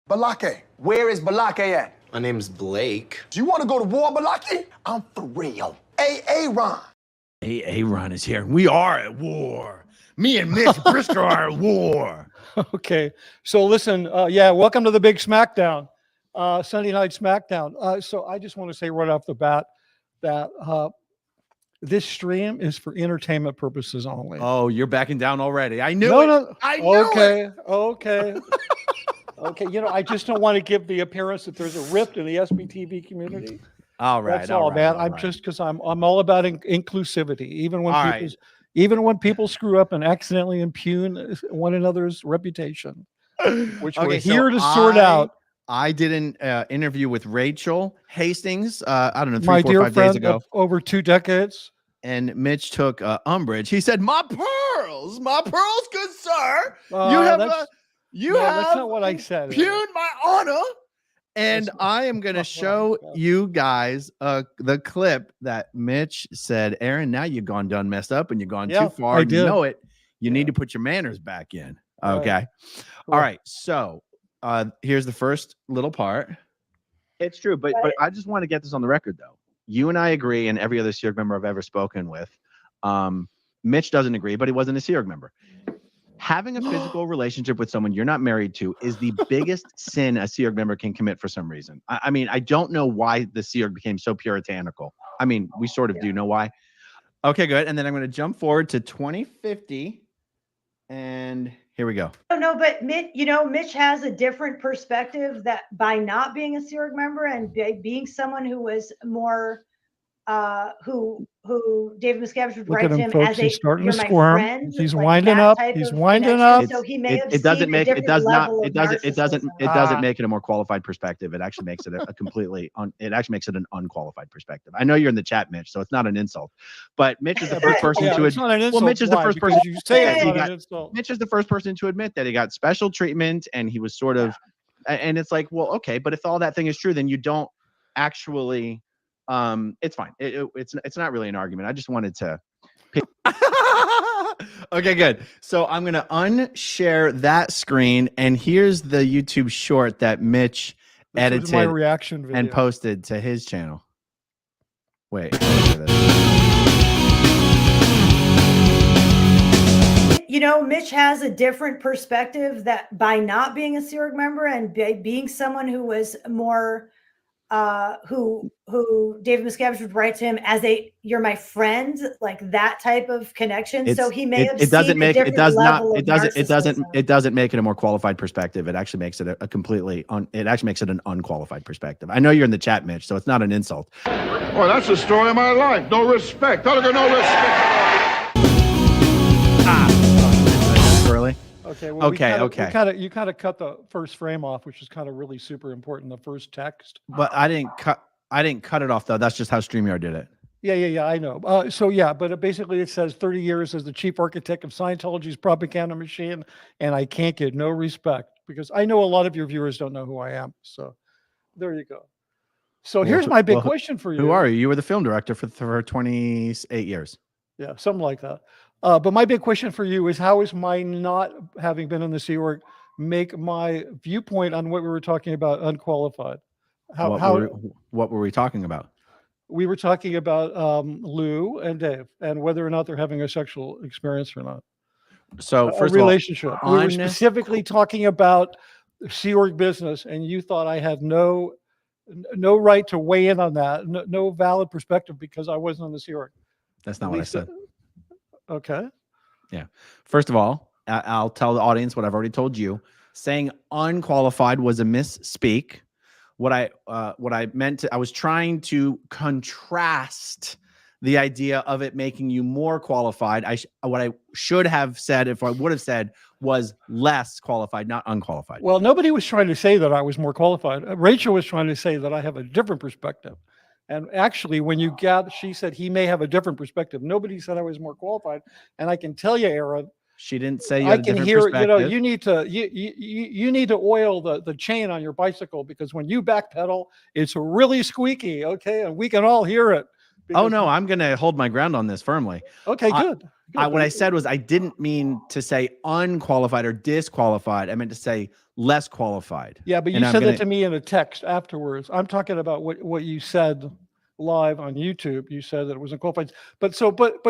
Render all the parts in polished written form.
Balake. Where is Balake at? My name's Blake. Do you want to go to war, Balake? I'm for real. Hey, Aron. Hey, Aron is here. We are at war. Me and Mitch Briscoe are at war. Okay, so listen, yeah, welcome to the big SmackDown, Sunday Night SmackDown. So I just want to say right off the bat that this stream is for entertainment purposes only. Oh, you're backing down already. I knew it. No. I knew okay, it. okay. Okay, you know, I just don't want to give the appearance that there's a rift in the SBTV community. All right, That's all, man. I'm just because I'm all about inclusivity, even when people screw up and accidentally impugn one another's reputation, which we're here to sort out. I did an interview with Rachel Hastings. I don't know, 3, my 4, dear 5 friend days ago. of over 2 decades. And Mitch took umbrage. He said, "My pearls, good sir. That's not what I said. Impugned my honor." And I am going to show you guys the clip that Mitch said, "Aron, now you've done messed up and you've gone too far. You know it. You need to put your manners back in." Okay. Right. All right. So here's the first little part. It's true, but I just want to get this on the record, though. You and I agree, and every other SEERG member I've ever spoken with. Mitch doesn't agree, but he wasn't a SEERG member. Having a physical relationship with someone you're not married to is the biggest sin a SEERG member can commit for some reason. I mean, I don't know why the SEERG became so puritanical. I mean, we sort of do know why. Okay, good. And then I'm going to jump forward to 2050. And here we go. No, but Mitch has a different perspective that by not being a SEERG member and being someone who was more who David Miscavige would write to him folks. As He's starting to "You're my squirm. friend," He's like winding that up. type He's of winding connection. up. So he may have It doesn't seen make a it does different not level it of doesn't make it a more qualified perspective. It actually makes it a completely it actually makes it an unqualified perspective. I know you're in the chat, Mitch, so it's not an insult. But Mitch is the first person to it's not an insult. well, Mitch is the first person you say it's not an insult. Mitch is the first person to admit that he got special treatment and he was sort of and it's like, well, okay, but if all that thing is true, then you don't actually it's fine. It's not really an argument. I just wanted to Okay, good. So I'm going to unshare that screen, and here's the YouTube short that Mitch edited my reaction video and posted to his channel. Wait. Mitch has a different perspective that by not being a SEERG member and being someone who was more who David Miscavige would write to him as "You're my friend," like that type of connection. So he may have it doesn't seen make a it does not level it of doesn't make it a more qualified perspective. It actually makes it it actually makes it an unqualified perspective. I know you're in the chat, Mitch, so it's not an insult. Well, that's the story of my life. No respect. How do you no respect? Early. Okay. Well, okay. You kind of cut the first frame off, which is kind of really super important. The first text. But I didn't cut it off though. That's just how StreamYard did it. Yeah. I know. But basically it says 30 years as the chief architect of Scientology's propaganda machine, and I can't get no respect because I know a lot of your viewers don't know who I am. So there you go. So here's my big question for you. Who are you? You were the film director for 28 years. Yeah, something like that. But my big question for you is, how is my not having been in the SEERG make my viewpoint on what we were talking about unqualified? What were we talking about? We were talking about Lou and Dave and whether or not they're having a sexual experience or not. So first a relationship. Of all, we were specifically talking about SEERG business, and you thought I had no right to weigh in on that, no valid perspective because I wasn't on the SEERG. That's not what I said. Okay. Yeah. First of all, I'll tell the audience what I've already told you. Saying unqualified was a misspeak. What I meant to, I was trying to contrast the idea of it making you more qualified. What I should have said, if I would have said, was less qualified, not unqualified. Well, nobody was trying to say that I was more qualified. Rachel was trying to say that I have a different perspective. And actually, when she said he may have a different perspective. Nobody said I was more qualified. And I can tell you, Aron, she didn't say you had a different perspective. You need to oil the chain on your bicycle, because when you backpedal, it's really squeaky. Okay, and we can all hear it. Oh Because no, I'm going to hold my ground on this firmly. okay, I- good. What I said was I didn't mean to say unqualified or disqualified. I meant to say less qualified. Yeah, but you And I'm said gonna- that to me in a text afterwards. I'm talking about what you said live on YouTube. You said that it wasn't qualified. But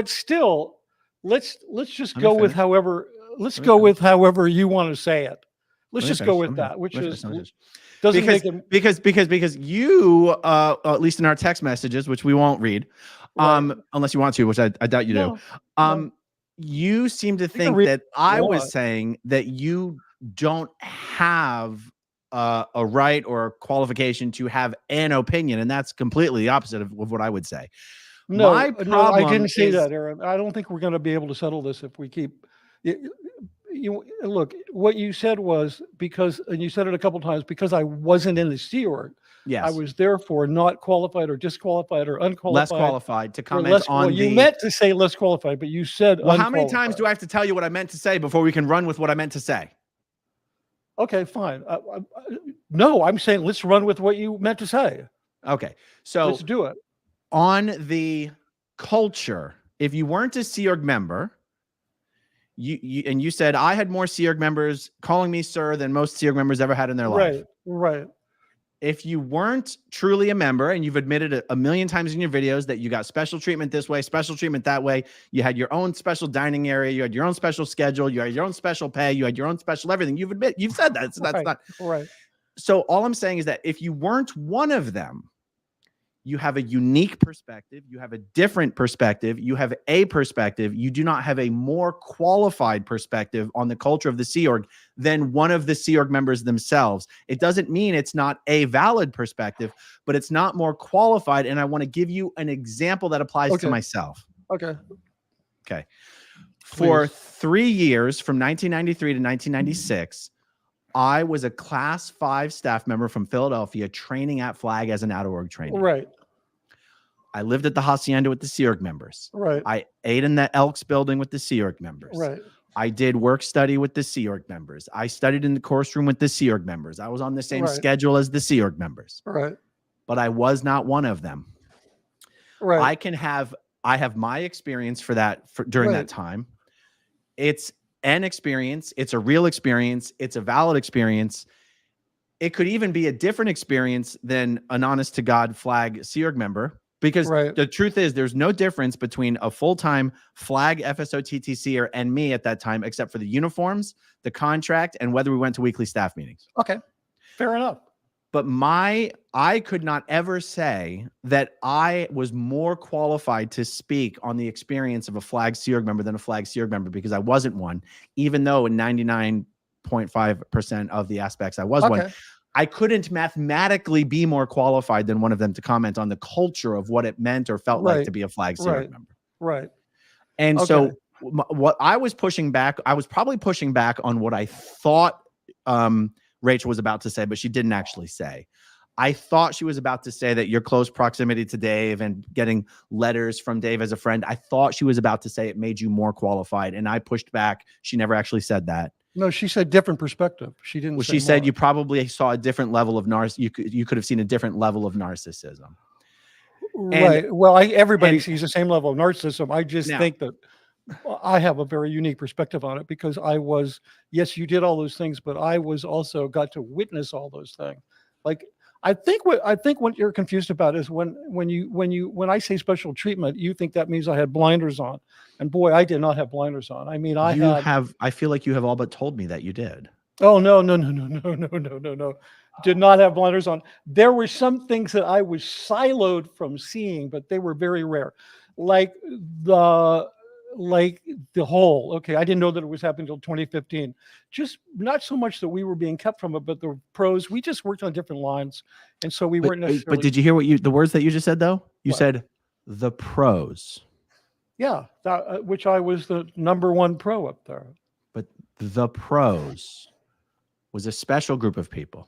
still, let's just Let me go with finish. however let's Let me go finish. with however you want to say it. Let's Let me just finish, go let with me that, finish, which let me is finish, let me finish. doesn't make it because you at least in our text messages, which we won't read, right. unless you want to, which I doubt you No, do. You seem to can think read that if you I was want. saying that you don't have a right or a qualification to have an opinion, and that's completely the opposite of what I would say. No, My no, I problem didn't say is- that, Aaron. I don't think we're going to be able to settle this if we keep. Look, what you said was because, and you said it a couple times, because I wasn't in the Sea Org, Yes, I was therefore not qualified or disqualified or unqualified. less qualified to or comment less, on well, the. you meant to say less qualified, but you said Well, how many times unqualified. do I have to tell you what I meant to say before we can run with what I meant to say? Okay, fine. No, I'm saying let's run with what you meant to say. Okay, so Let's do it. on the culture, if you weren't a Sea Org member, you said I had more Sea Org members calling me sir than most Sea Org members ever had in their life. Right. If you weren't truly a member, and you've admitted a million times in your videos that you got special treatment this way, special treatment that way, you had your own special dining area, you had your own special schedule, you had your own special pay, you had your own special everything. You've said that. So that's not right. So all I'm saying is that if you weren't one of them, you have a unique perspective, you have a different perspective, you have a perspective, you do not have a more qualified perspective on the culture of the Sea Org than one of the Sea Org members themselves. It doesn't mean it's not a valid perspective, but it's not more qualified. And I want to give you an example that applies to myself. Okay. For Please. 3 years, from 1993 to 1996, I was a class 5 staff member from Philadelphia training at Flag as an out-of-org trainee. Right. I lived at the Hacienda with the Sea Org members. Right. I ate in the Elks building with the Sea Org members. Right. I did work study with the Sea Org members. I studied in the course room with the Sea Org members. I was on the same schedule as the Sea Org members. Right. But I was not one of them. Right. I have my experience for that during that time. It's an experience. It's a real experience. It's a valid experience. It could even be a different experience than an honest to God Flag Sea Org member, because the truth is there's no difference between a full-time Flag FSO TTCer and me at that time, except for the uniforms, the contract, and whether we went to weekly staff meetings. Okay. Fair enough. But I could not ever say that I was more qualified to speak on the experience of a Flag Sea Org member than a Flag Sea Org member, because I wasn't one, even though in 99.5% of the aspects I was one. I couldn't mathematically be more qualified than one of them to comment on the culture of what it meant or felt like to be a Flag Sea Org member. Right. And so what I was pushing back, I was probably pushing back on what I thought Rachel was about to say, but she didn't actually say. I thought she was about to say that your close proximity to Dave and getting letters from Dave as a friend, I thought she was about to say it made you more qualified. And I pushed back. She never actually said that. No, she said different perspective. She didn't. Well, say she said more. you probably saw a different level of you could have seen a different level of narcissism. Right. Well, everybody sees the same level of narcissism. I just think that I have a very unique perspective on it, because I was, yes, you did all those things, but I was also got to witness all those things. Like, I think what you're confused about is when I say special treatment, you think that means I had blinders on, and boy, I did not have blinders on. I mean, I feel like you have all but told me that you did. Oh, no. Did not have blinders on. There were some things that I was siloed from seeing, but they were very rare. Like the whole, I didn't know that it was happening until 2015. Just not so much that we were being kept from it, but the pros, we just worked on different lines. And so we weren't necessarily. But did you hear the words that you just said though? You said the pros. Yeah, which I was the #1 pro up there. But the pros was a special group of people.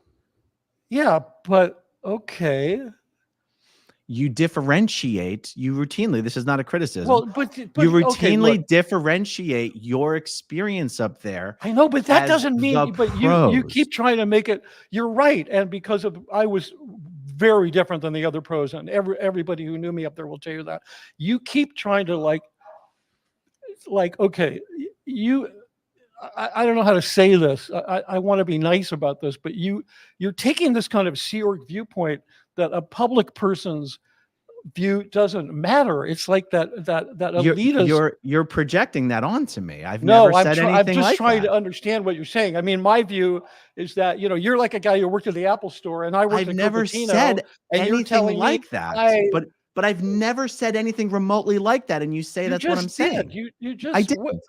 Yeah, but okay. You differentiate, you routinely, this is not a criticism. Well, but you routinely differentiate your experience up there. I know, but that doesn't mean, but you keep trying to make it, you're right. And because of, I was very different than the other pros. And everybody who knew me up there will tell you that. You keep trying to okay, I don't know how to say this. I want to be nice about this, but you're taking this kind of Sea Org viewpoint that a public person's view doesn't matter. It's like that elitist. You're projecting that onto me. I've never said anything like that. I'm just trying to understand what you're saying. I mean, my view is that, you're like a guy who worked at the Apple store, and I worked at I've never Cupertino, said and you're anything telling like me that. But I've never said anything remotely like that. And you say that's what I'm saying. You just I didn't.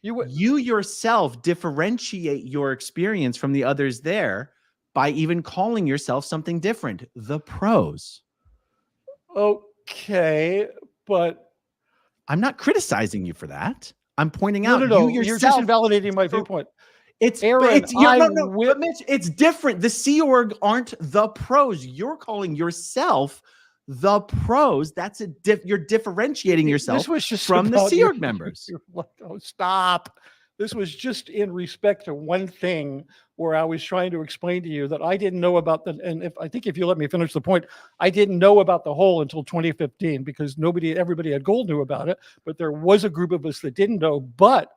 You yourself differentiate your experience from the others there by even calling yourself something different. The pros. Okay, but I'm not criticizing you for that. I'm pointing out no. you You're just yourself. invalidating my viewpoint. It's Aaron. But Mitch, it's different. The Sea Org aren't the pros. You're calling yourself the pros. That's you're differentiating yourself This was just from the about Sea Org members. You're like, oh, stop. This was just in respect to one thing where I was trying to explain to you that I didn't know about and if you let me finish the point, I didn't know about the whole until 2015 because everybody at Gold knew about it, but there was a group of us that didn't know, but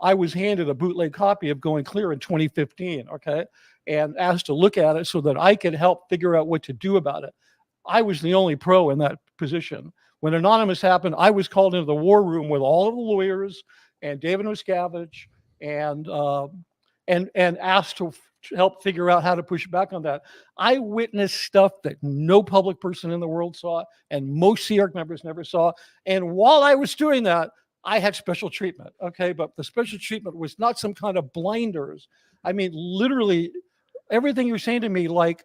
I was handed a bootleg copy of Going Clear in 2015, okay, and asked to look at it so that I could help figure out what to do about it. I was the only pro in that position. When Anonymous happened, I was called into the war room with all of the lawyers and David Miscavige and asked to help figure out how to push back on that. I witnessed stuff that no public person in the world saw and most Sea Org members never saw. And while I was doing that, I had special treatment, okay? But the special treatment was not some kind of blinders. I mean, literally everything you're saying to me, like,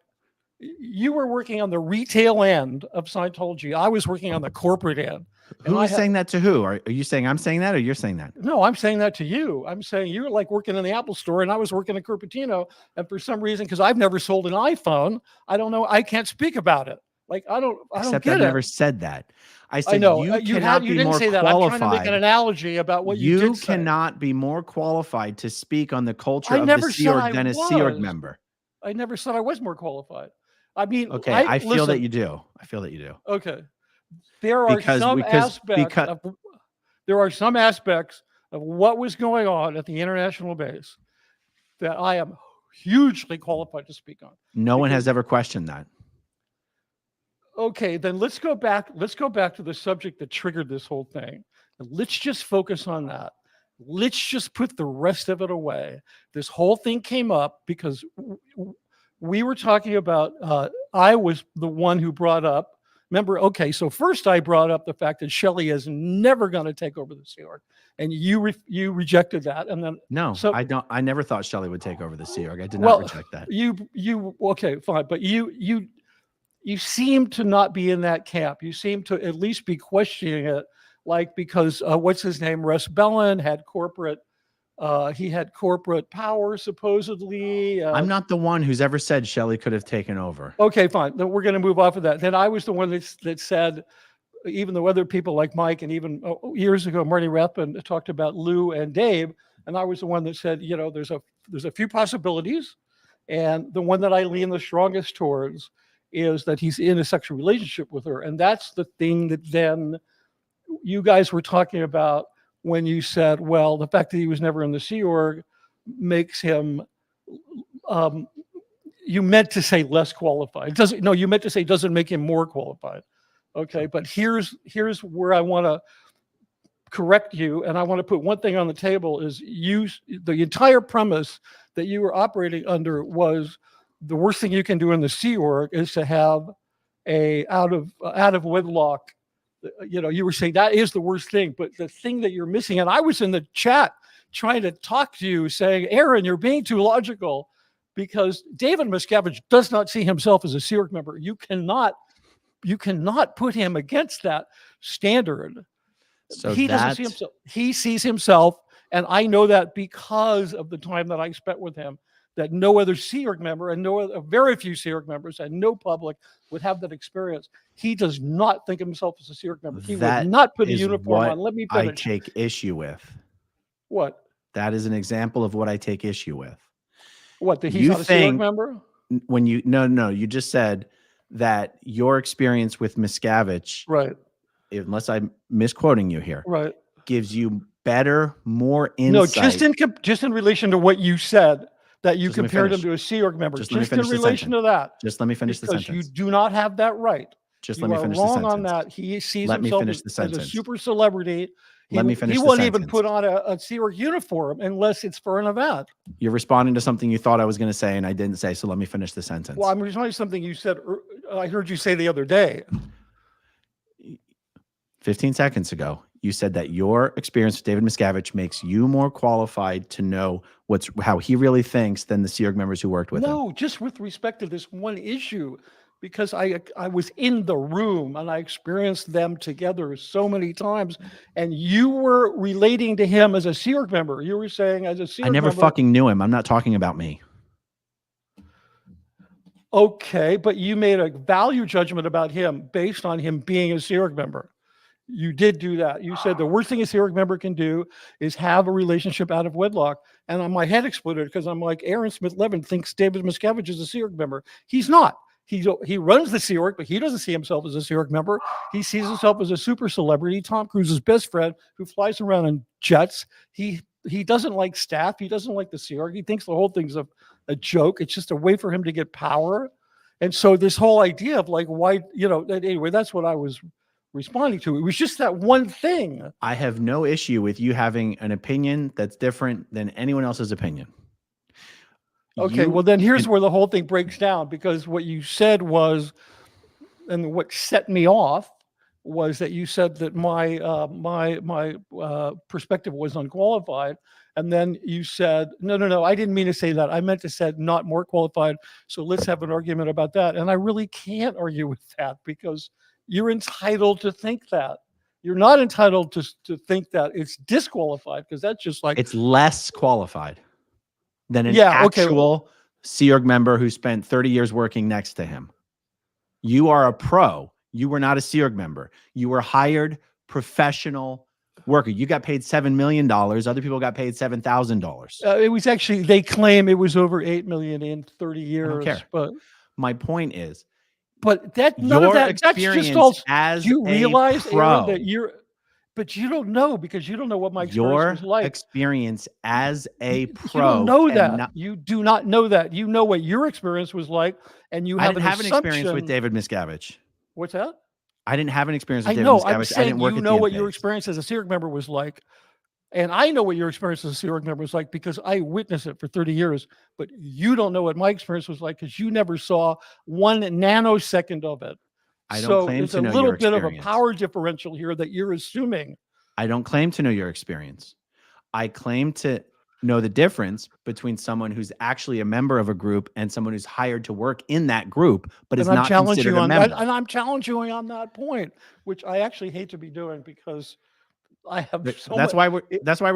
you were working on the retail end of Scientology. I was working on the corporate end. Who is saying that to who? Are you saying I'm saying that or you're saying that? No, I'm saying that to you. I'm saying you're like working in the Apple store and I was working at Cupertino. And for some reason, because I've never sold an iPhone, I don't know. I can't speak about it. Like, I don't Except get I've it. never said that. I said, know. you cannot be didn't more say that. qualified. I'm trying to make an analogy about what you did say. Cannot be more qualified to speak on the culture I of never the Sea Org said I than a Sea Org was. member. I never said I was more qualified. I mean, okay, I feel that you do. I feel that you do. Okay. There are some aspects of what was going on at the international base that I am hugely qualified to speak on. No one has ever questioned that. Okay, then let's go back to the subject that triggered this whole thing. And let's just focus on that. Let's just put the rest of it away. This whole thing came up because we were talking about, I was the one who brought up, remember, okay, so first I brought up the fact that Shelley is never going to take over the Sea Org. And you rejected that. And then no, I never thought Shelley would take over the Sea Org. I did not reject that. Okay, fine. But you seem to not be in that camp. You seem to at least be questioning it, like, because what's his name? Russ Bellin had corporate power, supposedly. I'm not the one who's ever said Shelley could have taken over. Okay, fine. Then we're going to move off of that. Then I was the one that said, even though other people like Mike and even years ago, Marty Rathbun talked about Lou and Dave, and I was the one that said, there's a few possibilities, and the one that I lean the strongest towards is that he's in a sexual relationship with her. And that's the thing that then you guys were talking about when you said, well, the fact that he was never in the Sea Org makes him, you meant to say less qualified. You meant to say doesn't make him more qualified. Okay, but here's where I want to correct you, and I want to put one thing on the table is the entire premise that you were operating under was the worst thing you can do in the Sea Org is to have a out of wedlock. You were saying that is the worst thing, but the thing that you're missing, and I was in the chat trying to talk to you saying, Aaron, you're being too logical, because David Miscavige does not see himself as a Sea Org member. You cannot put him against that standard. So he doesn't see himself. He sees himself, and I know that because of the time that I spent with him, that no other Sea Org member and very few Sea Org members and no public would have that experience. He does not think of himself as a Sea Org member. He would not put a uniform on. Let me finish. I take issue with. What? That is an example of what I take issue with. What? That he's not a Sea Org member? When you just said that your experience with Miscavige, Right. unless I'm misquoting you here, Right. gives you better, more No, insight. just in relation to what you said, that you Just let me compared him finish. to a Sea Org member. Just let me Just in finish the relation sentence. to that. Just let me finish the Because you sentence. do not have that right. Just You let me are finish the wrong on sentence. that. He sees Let me himself finish the as a sentence. super celebrity. Let me He finish the won't even sentence. put on a Sea Org uniform unless it's for an event. You're responding to something you thought I was going to say and I didn't say, so let me finish the sentence. Well, I'm responding to something you said. I heard you say the other day. 15 seconds ago, you said that your experience with David Miscavige makes you more qualified to know how he really thinks than the Sea Org members who worked with him. No, just with respect to this one issue, because I was in the room and I experienced them together so many times, and you were relating to him as a Sea Org member. You were saying as a Sea I Org never member. fucking knew him. I'm not talking about me. Okay, but you made a value judgment about him based on him being a Sea Org member. You did do that. You said the worst thing a Sea Org member can do is have a relationship out of wedlock. And my head exploded because I'm like, Aron Smith-Levin thinks David Miscavige is a Sea Org member. He's not. He runs the Sea Org, but he doesn't see himself as a Sea Org member. He sees himself as a super celebrity, Tom Cruise's best friend, who flies around in jets. He doesn't like staff. He doesn't like the Sea Org. He thinks the whole thing's a joke. It's just a way for him to get power. And so this whole idea of like, why, anyway, that's what I was responding to. It was just that one thing. I have no issue with you having an opinion that's different than anyone else's opinion. Okay, well then here's where the whole thing breaks down, because what you said was, and what set me off was that you said that my perspective was unqualified, and then you said no, I didn't mean to say that. I meant to say not more qualified. So let's have an argument about that. And I really can't argue with that, because you're entitled to think that. You're not entitled to think that it's disqualified, because that's just like, it's less qualified than an okay. actual Sea Org member who spent 30 years working next to him. You are a pro. You were not a Sea Org member. You were hired professional worker. You got paid $7 million. Other people got paid $7,000. It was actually, they claim it was over 8 million in 30 years. I don't care. But my point is, but that none of that, that's just all. Do you realize, Aron, that but you don't know, because you don't know what my experience was like. Your experience as a pro. You don't know that. You do not know that. You know what your experience was like, and you have I didn't have an experience with David Miscavige. What's that? I didn't have an experience with I David know. Miscavige. I'm saying I didn't work you at know what the your experience as a Sea Org member was like, and I know what your experience as a Sea Org member was like, because I witnessed it for 30 years. But you don't know what my experience was like, because you never saw 1 nanosecond of it. I don't claim to know your experience. There's a little bit of a power differential here that you're assuming. I don't claim to know your experience. I claim to know the difference between someone who's actually a member of a group and someone who's hired to work in that group, but is not considered a member. And I'm challenging you on that point, which I actually hate to be doing, because I have that's why we're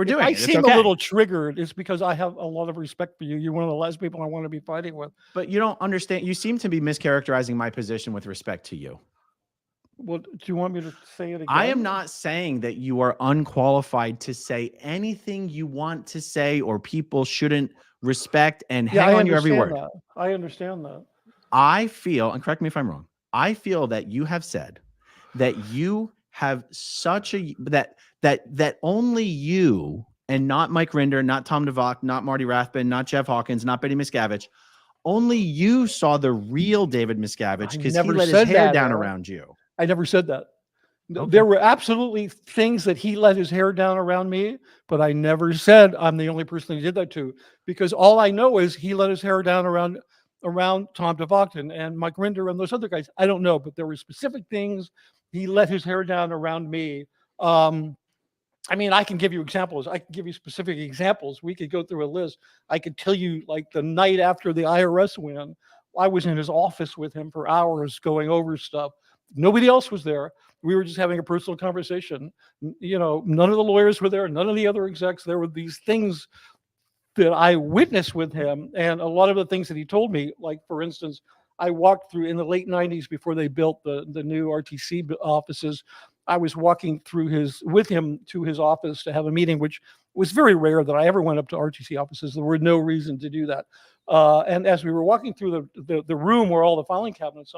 doing it. I seem a little triggered. It's because I have a lot of respect for you. You're one of the last people I want to be fighting with. But you don't understand. You seem to be mischaracterizing my position with respect to you. Well, do you want me to say it again? I am not saying that you are unqualified to say anything you want to say, or people shouldn't respect and hang on your every word. I understand that. I feel, and correct me if I'm wrong, I feel that you have said that you have such a that only you, and not Mike Rinder, not Tom DeVock, not Marty Rathbun, not Jeff Hawkins, not Betty Miscavige, only you saw the real David Miscavige, because he let his hair down around you. I never said that. Okay. There were absolutely things that he let his hair down around me, but I never said I'm the only person he did that to, because all I know is he let his hair down around Tom DeVock and Mike Rinder and those other guys. I don't know, but there were specific things he let his hair down around me. I mean, I can give you examples. I can give you specific examples. We could go through a list. I could tell you, like, the night after the IRS win, I was in his office with him for hours going over stuff. Nobody else was there. We were just having a personal conversation. None of the lawyers were there. None of the other execs. There were these things that I witnessed with him. And a lot of the things that he told me, like, for instance, I walked through in the late 90s before they built the new RTC offices. I was walking with him to his office to have a meeting, which was very rare that I ever went up to RTC offices. There were no reason to do that. And as we were walking through the room where all the filing cabinets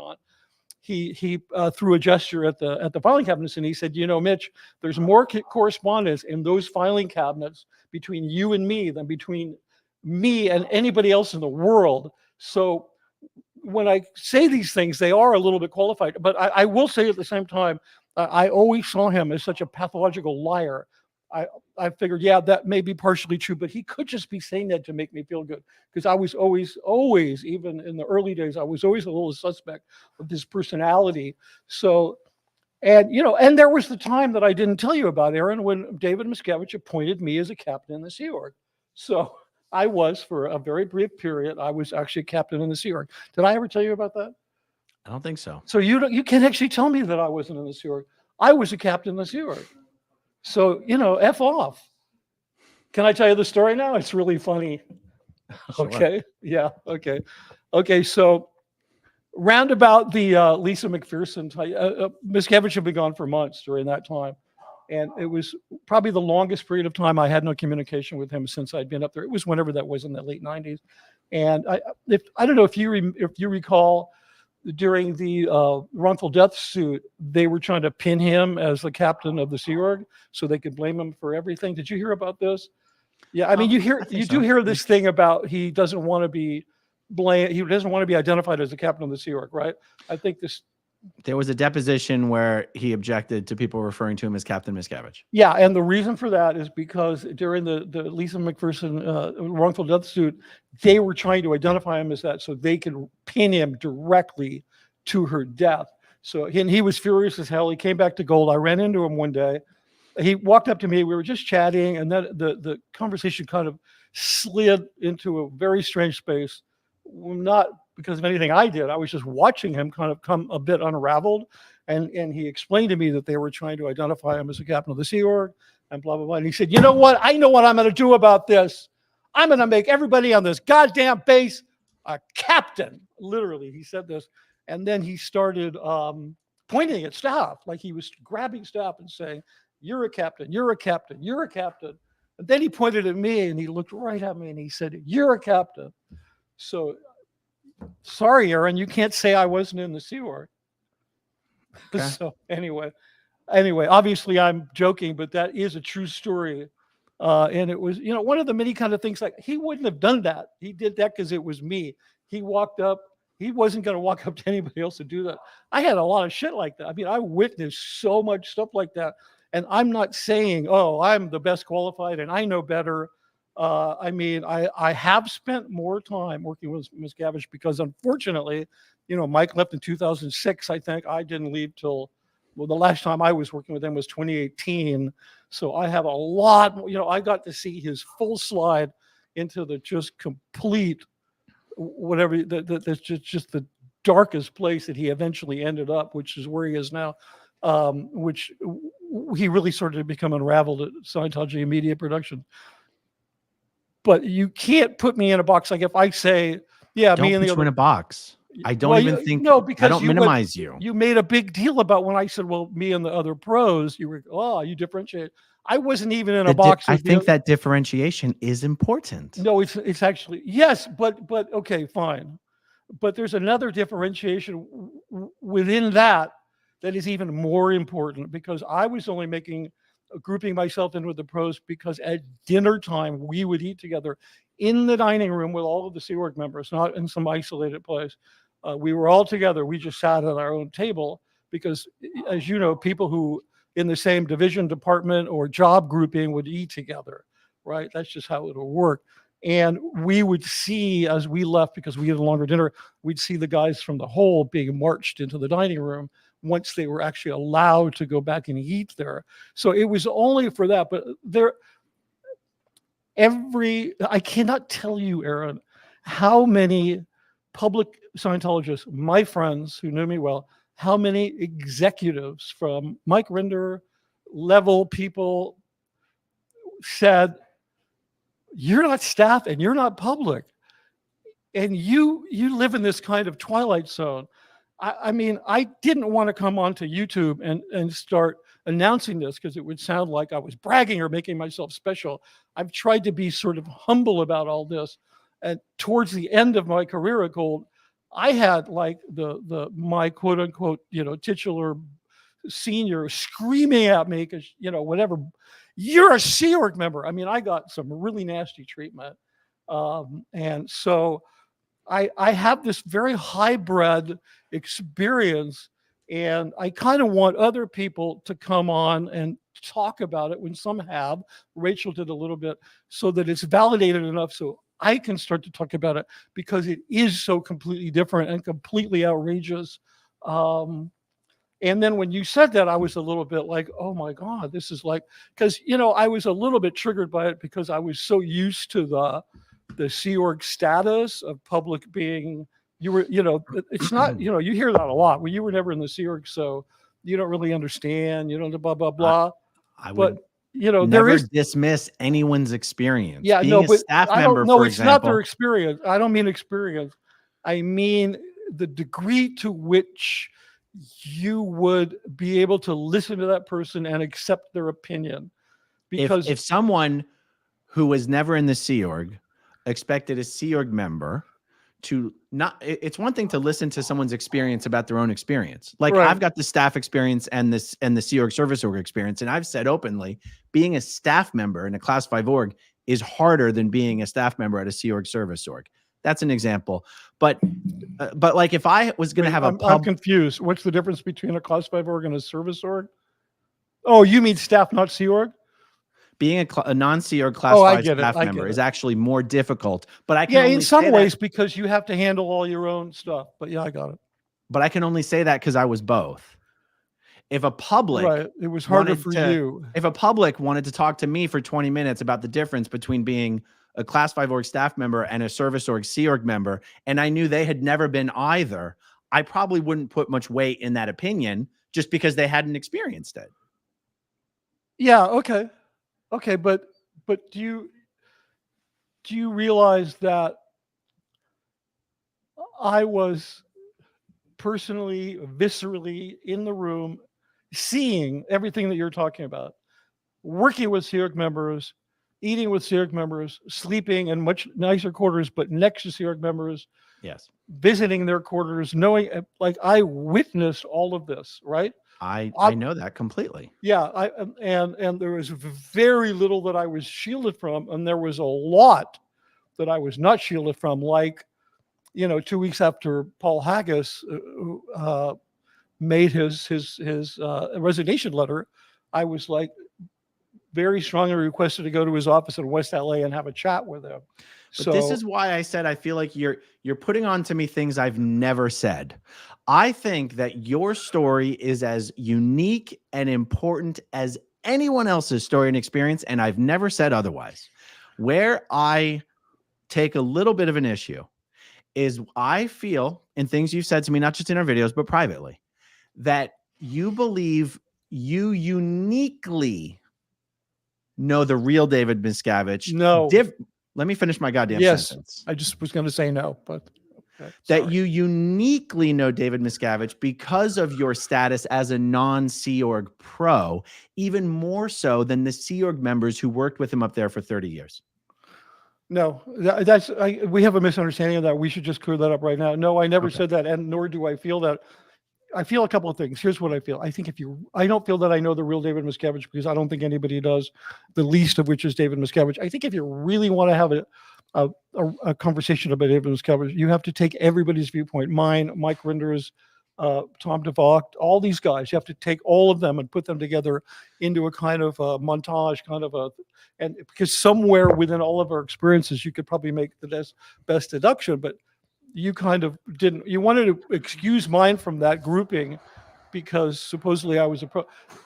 he threw a gesture at the filing cabinets, and he said, you know, Mitch, there's more correspondence in those filing cabinets between you and me than between me and anybody else in the world. So when I say these things, they are a little bit qualified, but I will say at the same time, I always saw him as such a pathological liar. I figured, yeah, that may be partially true, but he could just be saying that to make me feel good. Because I was always, even in the early days, I was always a little suspect of his personality. So, and, you know, and there was the time that I didn't tell you about, Aaron, when David Miscavige appointed me as a captain in the Sea Org. So I was, for a very brief period, I was actually a captain in the Sea Org. Did I ever tell you about that? I don't think so. So you can't actually tell me that I wasn't in the Sea Org. I was a captain in the Sea Org. So, you know, F off. Can I tell you the story now? It's really funny. Sure. Okay. Yeah. Okay. Okay. So roundabout the Lisa McPherson, Miscavige had been gone for months during that time. And it was probably the longest period of time I had no communication with him since I'd been up there. It was whenever that was, in the late 90s. And I don't know if you recall, during the wrongful death suit, they were trying to pin him as the captain of the Sea Org so they could blame him for everything. Did you hear about this? Yeah, I mean, you do hear this thing about he doesn't want to be blamed. He doesn't want to be identified as the captain of the Sea Org, right? I think there was a deposition where he objected to people referring to him as Captain Miscavige. Yeah, and the reason for that is because during the Lisa McPherson wrongful death suit, they were trying to identify him as that so they could pin him directly to her death. So he was furious as hell. He came back to Gold. I ran into him one day. He walked up to me. We were just chatting, and then the conversation kind of slid into a very strange space. Not because of anything I did. I was just watching him kind of come a bit unraveled. And he explained to me that they were trying to identify him as a captain of the Sea Org and blah, blah, blah. And he said, you know what? I know what I'm going to do about this. I'm going to make everybody on this goddamn base a captain. Literally, he said this. And then he started pointing at staff, like he was grabbing staff and saying, you're a captain, you're a captain, you're a captain. And then he pointed at me and he looked right at me and he said, you're a captain. So, sorry, Aaron, you can't say I wasn't in the Sea Org. Okay. So anyway, obviously I'm joking, but that is a true story. And it was, you know, one of the many kind of things, like he wouldn't have done that. He did that because it was me. He walked up. He wasn't going to walk up to anybody else to do that. I had a lot of shit like that. I mean, I witnessed so much stuff like that. And I'm not saying, oh, I'm the best qualified and I know better. I mean, I have spent more time working with Miscavige because, unfortunately, you know, Mike left in 2006. I think I didn't leave till, well, the last time I was working with him was 2018. So I have a lot, you know, I got to see his full slide into the just complete, whatever, that's just the darkest place that he eventually ended up, which is where he is now, which he really started to become unraveled at Scientology Media Production. But you can't put me in a box. Like if I say, yeah, don't me and put the you other, in a box. I don't even think. No, because I don't minimize you. You made a big deal about when I said, well, me and the other pros. You were, oh, you differentiate. I wasn't even in a box. I think that differentiation is important. No, it's actually yes, but okay, fine. But there's another differentiation within that is even more important, because I was only grouping myself in with the pros because at dinner time we would eat together in the dining room with all of the Sea Org members, not in some isolated place. We were all together. We just sat at our own table because, as you know, people who in the same division, department, or job grouping would eat together, right? That's just how it would work. And we would see, as we left, because we had a longer dinner, we'd see the guys from the whole being marched into the dining room once they were actually allowed to go back and eat there. So it was only for that. But I cannot tell you, Aaron, how many public Scientologists, my friends who knew me well, how many executives from Mike Rinder level people said, you're not staff and you're not public. And you live in this kind of twilight zone. I mean, I didn't want to come onto YouTube and start announcing this because it would sound like I was bragging or making myself special. I've tried to be sort of humble about all this. And towards the end of my career at Gold, I had like my quote unquote, titular senior screaming at me because, whatever, you're a Sea Org member. I mean, I got some really nasty treatment. And so I have this very hybrid experience, and I kind of want other people to come on and talk about it when some have. Rachel did a little bit, so that it's validated enough so I can start to talk about it, because it is so completely different and completely outrageous. And then when you said that, I was a little bit like, oh my God, this is like, because, I was a little bit triggered by it because I was so used to the Sea Org status of public being, it's not, you hear that a lot. Well, you were never in the Sea Org, so you don't really understand, blah, blah, blah. I would there never is dismiss anyone's experience. Yeah, Being no, a but staff I member, don't know. for It's not their example, experience. I don't mean experience. I mean the degree to which you would be able to listen to that person and accept their opinion. Because if someone who was never in the Sea Org expected a Sea Org member to not, it's one thing to listen to someone's experience about their own experience. Like Right. I've got the staff experience and the Sea Org service org experience. And I've said openly, being a staff member in a class 5 org is harder than being a staff member at a Sea Org service org. That's an example. But like if I was going to have I'm confused. What's the difference between a class 5 org and a service org? Oh, you mean staff, not Sea Org? Being a non-Sea Org class 5 staff member is actually more difficult. But I can only in some say ways, that, because you have to handle all your own stuff. But yeah, I got it. but I can only say that because I was both. If a public, right, it was harder wanted for to- you. If a public wanted to talk to me for 20 minutes about the difference between being a class 5 org staff member and a service org Sea Org member, and I knew they had never been either, I probably wouldn't put much weight in that opinion just because they hadn't experienced it. Yeah. Okay. But do you realize that I was personally, viscerally in the room, seeing everything that you're talking about, working with Sea Org members, eating with Sea Org members, sleeping in much nicer quarters, but next to Sea Org members, Yes. visiting their quarters, knowing, like, I witnessed all of this, right? I know that completely. Yeah, and there was very little that I was shielded from, and there was a lot that I was not shielded from. Like, 2 weeks after Paul Haggis made his resignation letter, I was like very strongly requested to go to his office in West LA and have a chat with him. But this is why I said I feel like you're putting on to me things I've never said. I think that your story is as unique and important as anyone else's story and experience, and I've never said otherwise. Where I take a little bit of an issue is I feel, in things you've said to me, not just in our videos, but privately, that you believe you uniquely know the real David Miscavige. No. Let me finish my goddamn sentence. I just was going to say no, but okay, that you uniquely know David Miscavige because of your status as a non-Sea Org pro, even more so than the Sea Org members who worked with him up there for 30 years. No, we have a misunderstanding of that. We should just clear that up right now. No, I never said that, and nor do I feel that. I feel a couple of things. Here's what I feel. I think I don't feel that I know the real David Miscavige, because I don't think anybody does, the least of which is David Miscavige. I think if you really want to have a conversation about David Miscavige, you have to take everybody's viewpoint. Mine, Mike Rinder's, Tom DeVocht, all these guys. You have to take all of them and put them together into a kind of a montage, and because somewhere within all of our experiences, you could probably make the best deduction, but you kind of didn't. You wanted to excuse mine from that grouping because supposedly I was a pro.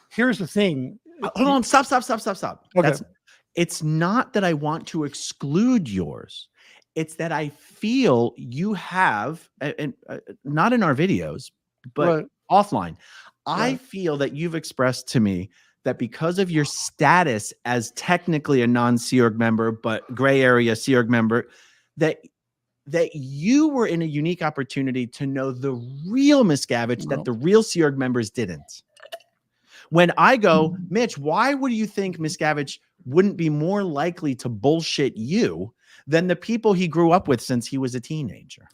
Here's the thing. Hold on, stop. Okay. It's not that I want to exclude yours. It's that I feel you have, and not in our videos, but offline. I feel that you've expressed to me that because of your status as technically a non-Sea Org member, but gray area Sea Org member, that you were in a unique opportunity to know the real Miscavige that the real Sea Org members didn't. When I go, Mitch, why would you think Miscavige wouldn't be more likely to bullshit you than the people he grew up with since he was a teenager.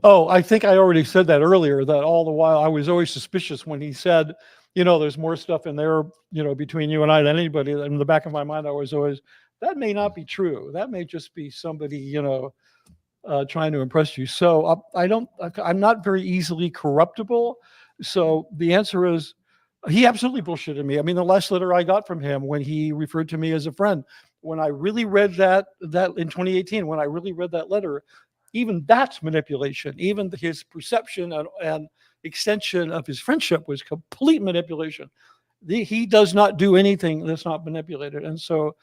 Oh, I think I already said that earlier, that all the while I was always suspicious when he said, there's more stuff in there, between you and I than anybody. In the back of my mind, I was always, that may not be true. That may just be somebody, trying to impress you. So I'm not very easily corruptible. So the answer is, he absolutely bullshitted me. I mean, the last letter I got from him when he referred to me as a friend, when I really read that in 2018, when I really read that letter, even that's manipulation. Even his perception and extension of his friendship was complete manipulation. He does not do anything that's not manipulated. And so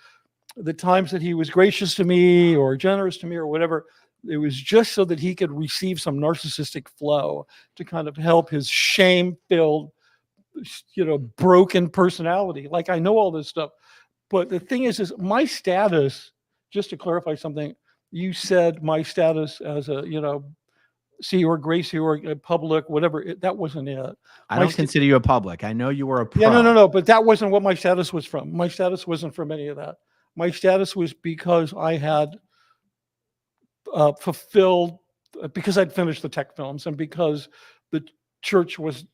the times that he was gracious to me or generous to me or whatever, it was just so that he could receive some narcissistic flow to kind of help his shame-filled, broken personality. Like, I know all this stuff, but the thing is my status, just to clarify something, you said my status as a, Sea Org, Gray Sea Org, public, whatever, that wasn't it. I don't consider you a public. I know you were a pro. Yeah, no, but that wasn't what my status was from. My status wasn't from any of that. My status was because I had fulfilled, because I'd finished the tech films, and because the church was,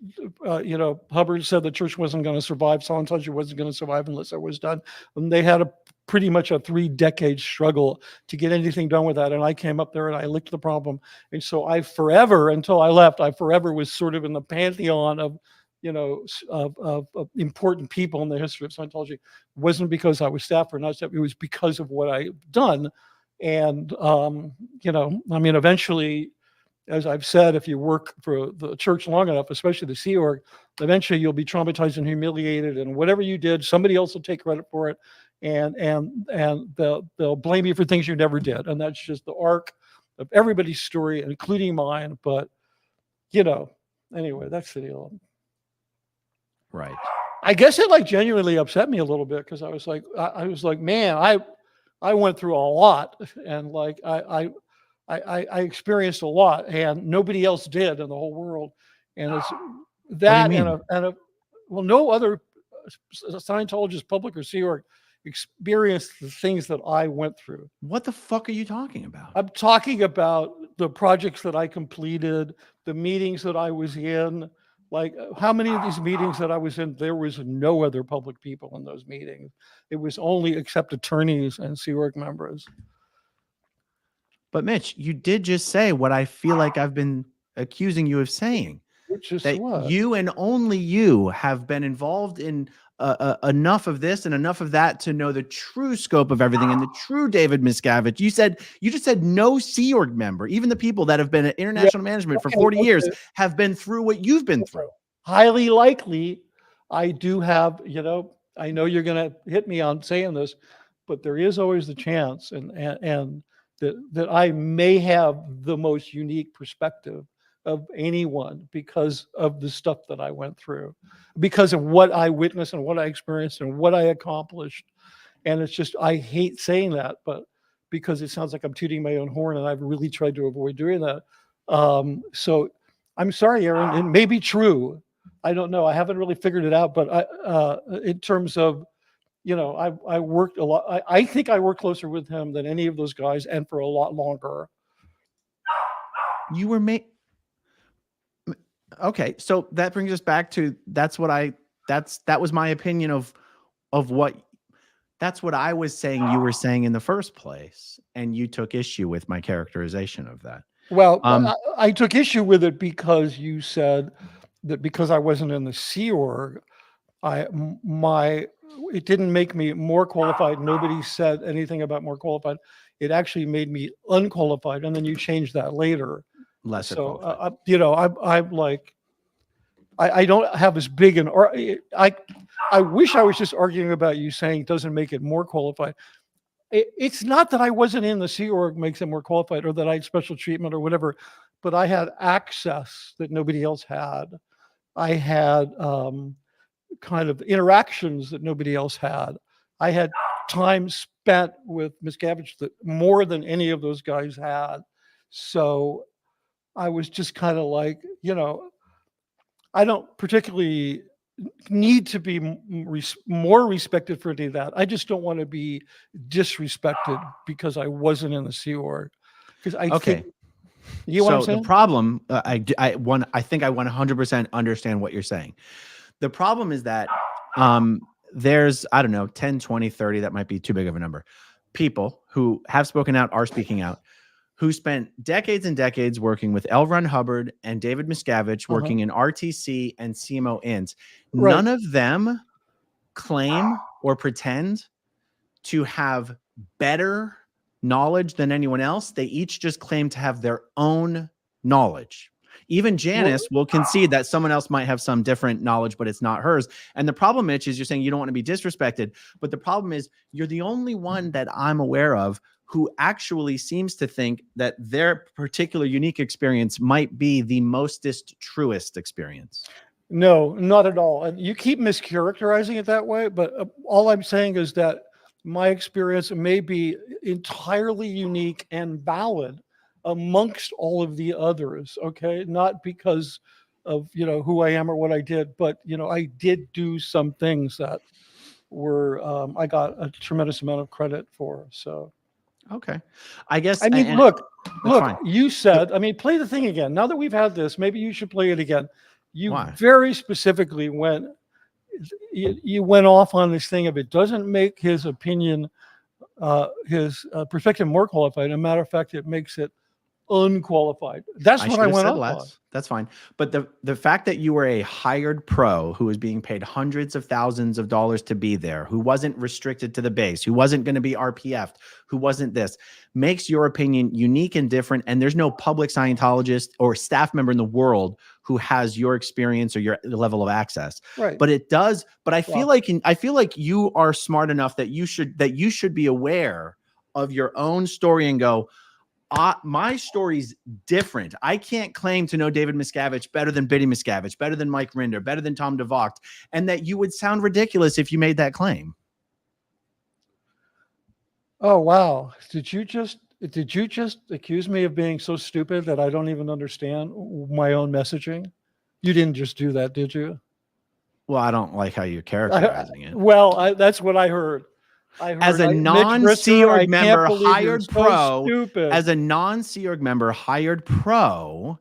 Hubbard said the church wasn't going to survive. Scientology wasn't going to survive unless it was done. And they had pretty much a 3-decade struggle to get anything done with that. And I came up there and I licked the problem. And so until I left, I forever was sort of in the pantheon of, of important people in the history of Scientology. It wasn't because I was staff or not staff. It was because of what I've done. And, eventually, as I've said, if you work for the church long enough, especially the Sea Org, eventually you'll be traumatized and humiliated, and whatever you did, somebody else will take credit for it, and they'll blame you for things you never did. And that's just the arc of everybody's story, including mine. But anyway, that's the deal. Right. I guess it genuinely upset me a little bit, because I was like, man, I went through a lot, and I experienced a lot, and nobody else did in the whole world. And it's that, no other Scientologist, public or Sea Org, experienced the things that I went through. What the fuck are you talking about? I'm talking about the projects that I completed, the meetings that I was in. Like, how many of these meetings that I was in, there was no other public people in those meetings. It was only except attorneys and Sea Org members. But Mitch, you did just say what I feel like I've been accusing you of saying. Which is that what? You and only you have been involved in enough of this and enough of that to know the true scope of everything and the true David Miscavige. You just said no Sea Org member, even the people that have been at international management for 40 years, have been through what you've been through. Highly likely, I do have, I know you're going to hit me on saying this, but there is always the chance and that I may have the most unique perspective of anyone because of the stuff that I went through, because of what I witnessed and what I experienced and what I accomplished. And it's just, I hate saying that, but because it sounds like I'm tooting my own horn, and I've really tried to avoid doing that. So I'm sorry, Aaron, it may be true. I don't know. I haven't really figured it out, but in terms of, I worked a lot. I think I worked closer with him than any of those guys, and for a lot longer. You were okay. So that brings us back to, that was my opinion of what, that's what I was saying you were saying in the first place. And you took issue with my characterization of that. Well, I took issue with it because you said that because I wasn't in the Sea Org, it didn't make me more qualified. Nobody said anything about more qualified. It actually made me unqualified. And then you changed that later. Lesser So, qualified. I'm like, I don't have as big an, I wish I was just arguing about you saying it doesn't make it more qualified. It's not that I wasn't in the Sea Org makes it more qualified, or that I had special treatment or whatever, but I had access that nobody else had. I had kind of interactions that nobody else had. I had time spent with Miscavige that more than any of those guys had. So I was just kind of like, I don't particularly need to be more respected for doing that. I just don't want to be disrespected because I wasn't in the Sea Org. Because I think, you know what I'm So saying? the problem, I think I 100% understand what you're saying. The problem is that there's, I don't know, 10, 20, 30, that might be too big of a number. People who have spoken out, are speaking out, who spent decades and decades working with L. Ron Hubbard and David Miscavige, working in RTC and CMO INT. Right. None of them claim or pretend to have better knowledge than anyone else. They each just claim to have their own knowledge. Even Janice will concede that someone else might have some different knowledge, but it's not hers. And the problem, Mitch, is you're saying you don't want to be disrespected. But the problem is you're the only one that I'm aware of who actually seems to think that their particular unique experience might be the mostest, truest experience. No, not at all. And you keep mischaracterizing it that way, but all I'm saying is that my experience may be entirely unique and valid amongst all of the others. Okay. Not because of, who I am or what I did, but, I did do some things that were, I got a tremendous amount of credit for. So. Okay. I guess. I mean, and look, fine. you said, play the thing again. Now that we've had this, maybe you should play it again. You Why? very specifically went off on this thing of it doesn't make his opinion, his perspective more qualified. As a matter of fact, it makes it unqualified. That's what I went off on. That's fine. But the fact that you were a hired pro who was being paid hundreds of thousands of dollars to be there, who wasn't restricted to the base, who wasn't going to be RPF'd, who wasn't this, makes your opinion unique and different. And there's no public Scientologist or staff member in the world who has your experience or your level of access. Right. But it does. But I feel like you are smart enough that you should be aware of your own story and go, my story's different. I can't claim to know David Miscavige better than Biddy Miscavige, better than Mike Rinder, better than Tom DeVocht, and that you would sound ridiculous if you made that claim. Oh, wow. Did you just accuse me of being so stupid that I don't even understand my own messaging? You didn't just do that, did you? Well, I don't like how you're characterizing it. Well, that's what I heard. As a non-Sea Org member hired pro, as a non-Sea Org member hired pro,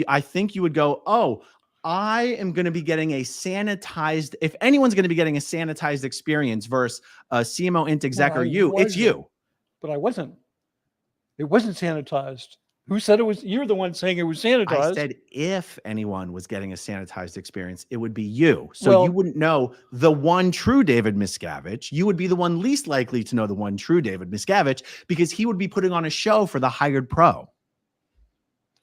I think you would go, oh, I am going to be getting a sanitized, if anyone's going to be getting a sanitized experience versus a CMO int exec or you, it's you. But I wasn't. It wasn't sanitized. Who said it was? You're the one saying it was sanitized. I said if anyone was getting a sanitized experience, it would be you. So you wouldn't know the one true David Miscavige. You would be the one least likely to know the one true David Miscavige because he would be putting on a show for the hired pro.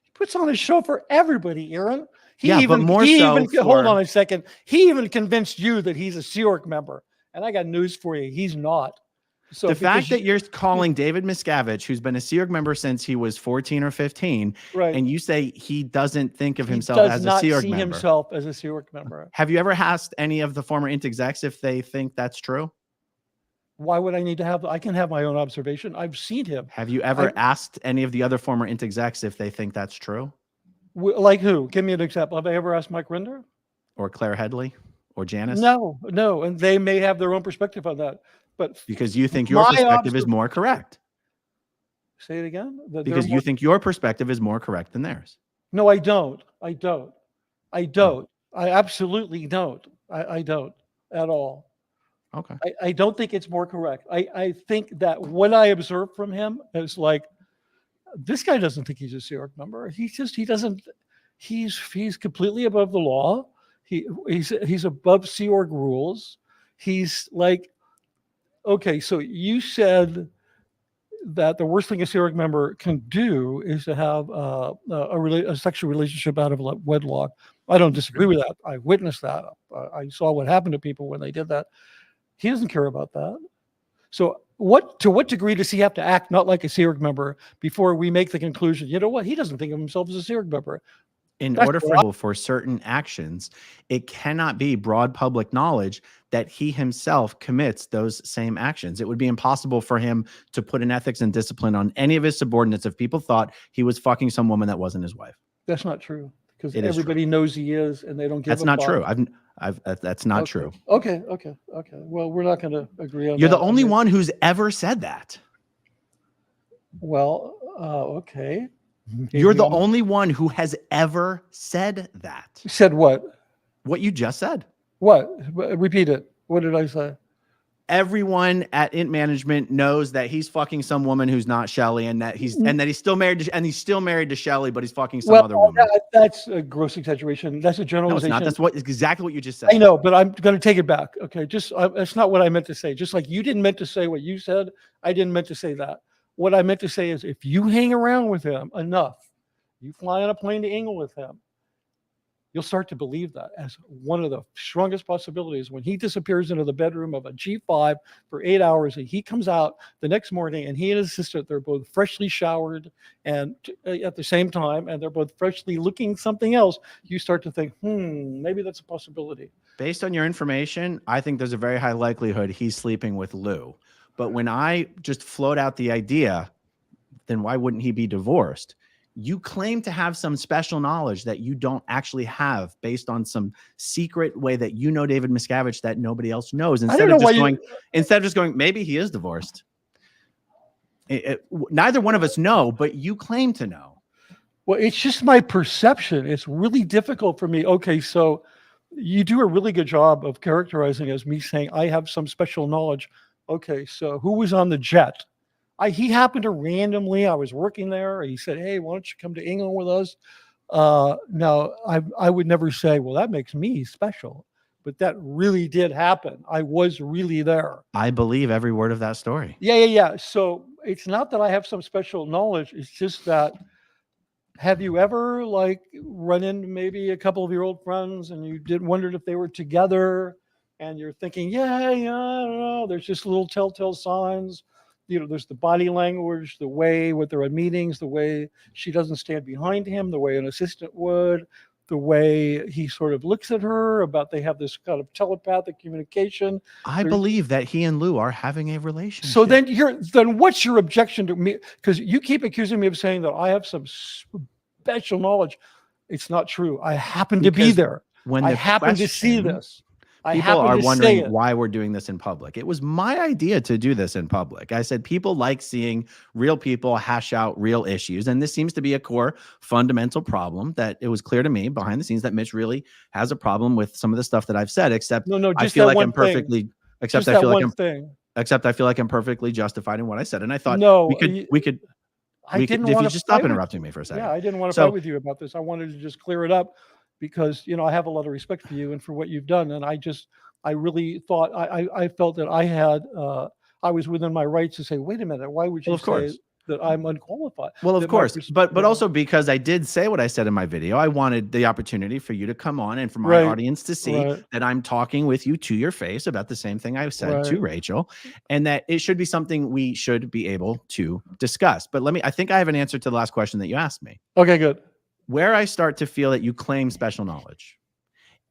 He puts on a show for everybody, Aaron. Hold on a second. He even convinced you that he's a Sea Org member. And I got news for you. He's not. So the fact that you're calling David Miscavige, who's been a Sea Org member since he was 14 or 15, right, and you say he doesn't think of himself as a Sea Org member. He does not see himself as a Sea Org member. Have you ever asked any of the former int execs if they think that's true? Why would I need to have? I can have my own observation. I've seen him. Have you ever asked any of the other former int execs if they think that's true? Like who? Give me an example. Have I ever asked Mike Rinder? Or Claire Headley? Or Janice? No. And they may have their own perspective on that. But because you think your perspective is more correct. Say it again. Because you think your perspective is more correct than theirs. No, I don't. I absolutely don't. I don't at all. Okay. I don't think it's more correct. I think that what I observed from him is like, this guy doesn't think he's a Sea Org member. He doesn't. He's completely above the law. He's above Sea Org rules. He's like. Okay, so you said that the worst thing a Sea Org member can do is to have a sexual relationship out of wedlock. I don't disagree with that. I witnessed that. I saw what happened to people when they did that. He doesn't care about that. So to what degree does he have to act not like a Sea Org member before we make the conclusion, you know what, he doesn't think of himself as a Sea Org member? In order for certain actions, it cannot be broad public knowledge that he himself commits those same actions. It would be impossible for him to put an ethics and discipline on any of his subordinates if people thought he was fucking some woman that wasn't his wife. That's not true because everybody knows he is, and they don't give. That's not true. That's not Okay. true. Okay. Well, we're not going to agree on You're that. the only one who's ever said that. Well, okay. You're Maybe the I'm- only one who has ever said that. Said what? What you just said. What? Repeat it. What did I say? Everyone at Int Management knows that he's fucking some woman who's not Shelly, and that he's still married to Shelly, but he's fucking some other woman. That's a gross exaggeration. That's a No, it's generalization. not. That's exactly what you just said. I know, but I'm going to take it back. Okay, that's not what I meant to say. Just like you didn't meant to say what you said, I didn't meant to say that. What I meant to say is, if you hang around with him enough, you fly on a plane to England with him, you'll start to believe that as one of the strongest possibilities. When he disappears into the bedroom of a G5 for 8 hours, and he comes out the next morning, and he and his assistant, they're both freshly showered and at the same time, and they're both freshly looking something else, you start to think, maybe that's a possibility. Based on your information, I think there's a very high likelihood he's sleeping with Lou. But when I just float out the idea, then why wouldn't he be divorced? You claim to have some special knowledge that you don't actually have, based on some secret way that you know David Miscavige that nobody else knows. Instead of just going, maybe he is divorced. Neither one of us know, but you claim to know. Well, it's just my perception. It's really difficult for me. Okay, so you do a really good job of characterizing as me saying I have some special knowledge. Okay, so who was on the jet? He happened to randomly, I was working there. He said, hey, why don't you come to England with us? Now, I would never say, well, that makes me special. But that really did happen. I was really there. I believe every word of that story. Yeah. So it's not that I have some special knowledge. It's just that, have you ever run into maybe a couple of your old friends and you wondered if they were together, and you're thinking, yeah, I don't know. There's just little telltale signs. There's the body language, the way with their meetings, the way she doesn't stand behind him, the way an assistant would, the way he sort of looks at her, about they have this kind of telepathic communication. I believe that he and Lou are having a relationship. So then what's your objection to me? Because you keep accusing me of saying that I have some special knowledge. It's not true. I happen to be there. I happen to see this. People are wondering why we're doing this in public. It was my idea to do this in public. I said people like seeing real people hash out real issues. And this seems to be a core fundamental problem that it was clear to me behind the scenes that Mitch really has a problem with some of the stuff that I've said, except I feel like I'm perfectly justified in what I said. And I thought we could if you just stop interrupting me for a second. Yeah, I didn't want to fight with you about this. I wanted to just clear it up, because I have a lot of respect for you and for what you've done, and I really thought I felt that I was within my rights to say, wait a minute, why would you say that I'm unqualified? Well, of course, but also because I did say what I said in my video, I wanted the opportunity for you to come on and for my audience to see that I'm talking with you to your face about the same thing I said to Rachel, and that it should be something we should be able to discuss. But I think I have an answer to the last question that you asked me. Okay, good. Where I start to feel that you claim special knowledge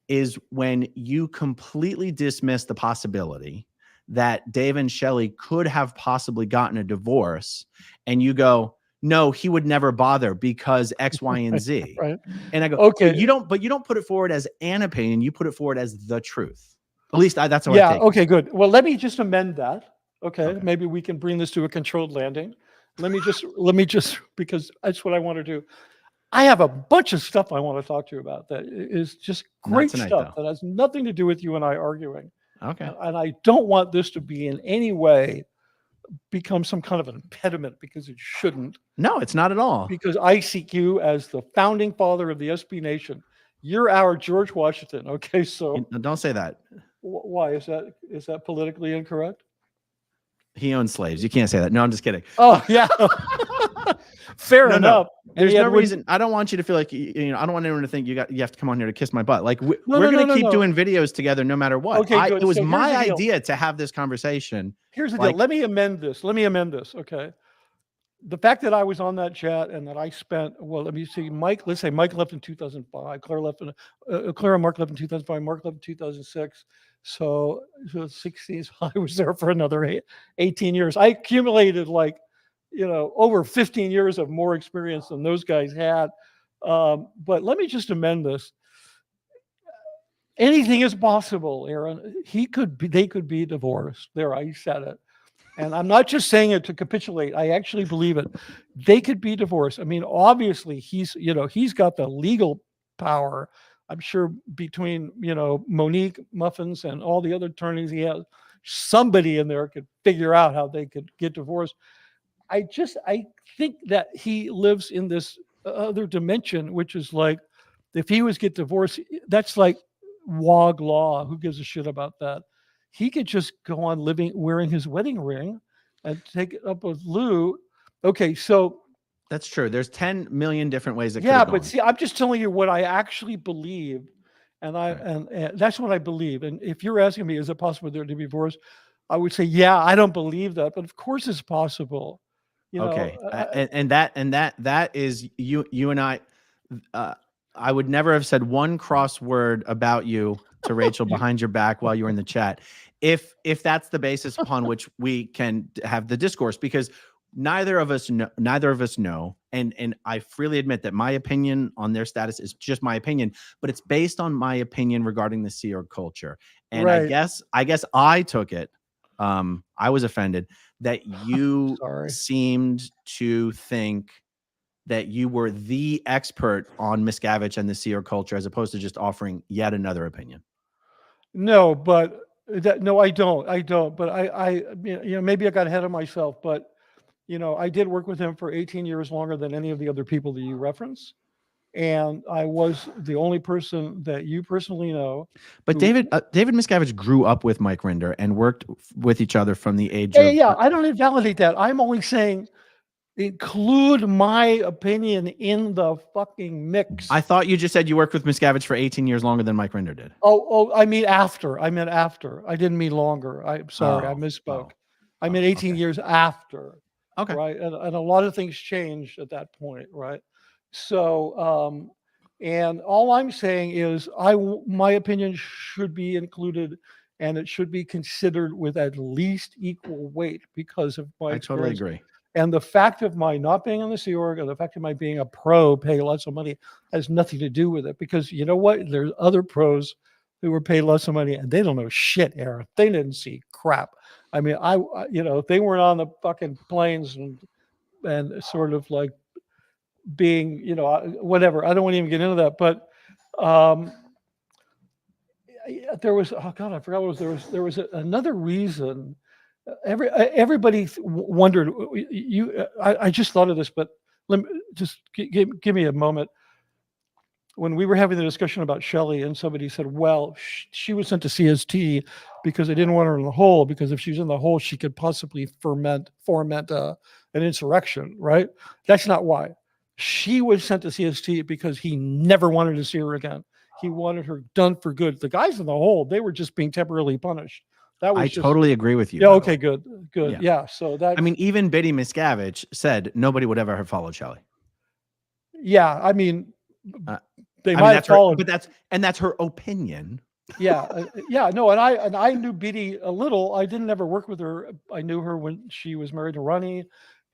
is when you completely dismiss the possibility that Dave and Shelly could have possibly gotten a divorce, and you go, no, he would never bother because X, Y, and Z. Right. And I go, okay, you don't put it forward as an opinion, you put it forward as the truth. At least that's how I take it. Okay, good. Well, let me just amend that. Okay, maybe we can bring this to a controlled landing. Let me just because that's what I want to do. I have a bunch of stuff I want to talk to you about that is just great stuff that has nothing to do with you and I arguing. Okay. And I don't want this to be in any way become some kind of an impediment, because it shouldn't. No, it's not at all. Because I see you as the founding father of the SB Nation. You're our George Washington. Okay, so don't say that. Why is that politically incorrect? He owned slaves. You can't say that. No, I'm just kidding. Oh, yeah. Fair enough. There's no reason. I don't want you to feel like, I don't want anyone to think you have to come on here to kiss my butt. Like we're going to keep doing videos together no matter what. Okay, good. It was my idea to have this conversation. Here's the deal. Let me amend this. Okay. The fact that I was on that chat and that I spent, let me see, let's say Mike left in 2005, Claire and Mark left in 2005, Mark left in 2006. So 60s, I was there for another 18 years. I accumulated over 15 years of more experience than those guys had. But let me just amend this. anything is possible, Aaron. They could be divorced. There, I said it. And I'm not just saying it to capitulate. I actually believe it. They could be divorced. I mean, obviously he's got the legal power. I'm sure between, Monique Muffins and all the other attorneys he has, somebody in there could figure out how they could get divorced. I think that he lives in this other dimension, which is like, if he was get divorced, that's like WOG law. Who gives a shit about that? He could just go on living, wearing his wedding ring and take it up with Lou. Okay, so That's true. There's 10 million different ways it could yeah, have but gone. see, I'm just telling you what I actually believe, and and that's what I believe. And if you're asking me, is it possible there to be divorce? I would say, yeah, I don't believe that, but of course it's possible. Okay. And that is you and I. I would never have said one cross word about you to Rachel behind your back while you were in the chat, if that's the basis upon which we can have the discourse, because neither of us know, and I freely admit that my opinion on their status is just my opinion, but it's based on my opinion regarding the Sea Org culture. And Right. I guess I took it. I was offended that you Sorry. seemed to think that you were the expert on Miscavige and the Sea Org culture, as opposed to just offering yet another opinion. No, but no, I don't. But I maybe I got ahead of myself, but I did work with him for 18 years longer than any of the other people that you reference. And I was the only person that you personally know. But who- David Miscavige grew up with Mike Rinder and worked with each other from the age Yeah, of. yeah, I don't invalidate that. I'm only saying include my opinion in the fucking mix. I thought you just said you worked with Miscavige for 18 years longer than Mike Rinder did. I mean after. I meant after. I didn't mean longer. I'm sorry, I misspoke. I meant 18 okay. years after. Okay. Right. And a lot of things changed at that point. Right. So, and all I'm saying is my opinion should be included, and it should be considered with at least equal weight because of my I totally experience. agree. And the fact of my not being on the Sea Org, and the fact of my being a pro, paying lots of money, has nothing to do with it. Because you know what? There's other pros who were paid lots of money, and they don't know shit, Aaron. They didn't see crap. I mean, they weren't on the fucking planes and sort of like being, whatever. I don't want to even get into that. But there was, oh God, I forgot what was, there was another reason. Everybody wondered. I just thought of this, but let me just give me a moment. When we were having the discussion about Shelley, and somebody said, well, she was sent to CST because they didn't want her in the hole, because if she's in the hole, she could possibly foment an insurrection, right? That's not why. She was sent to CST because he never wanted to see her again. He wanted her done for good. The guys in the hole, they were just being temporarily punished. That was totally agree with you. Yeah. Okay. Good. Yeah. So that. I mean, even Biddy Miscavige said nobody would ever have followed Shelley. Yeah. I mean, they I might mean, have followed, but that's her opinion. Yeah. Yeah. No. And I knew Biddy a little. I didn't ever work with her. I knew her when she was married to Ronnie,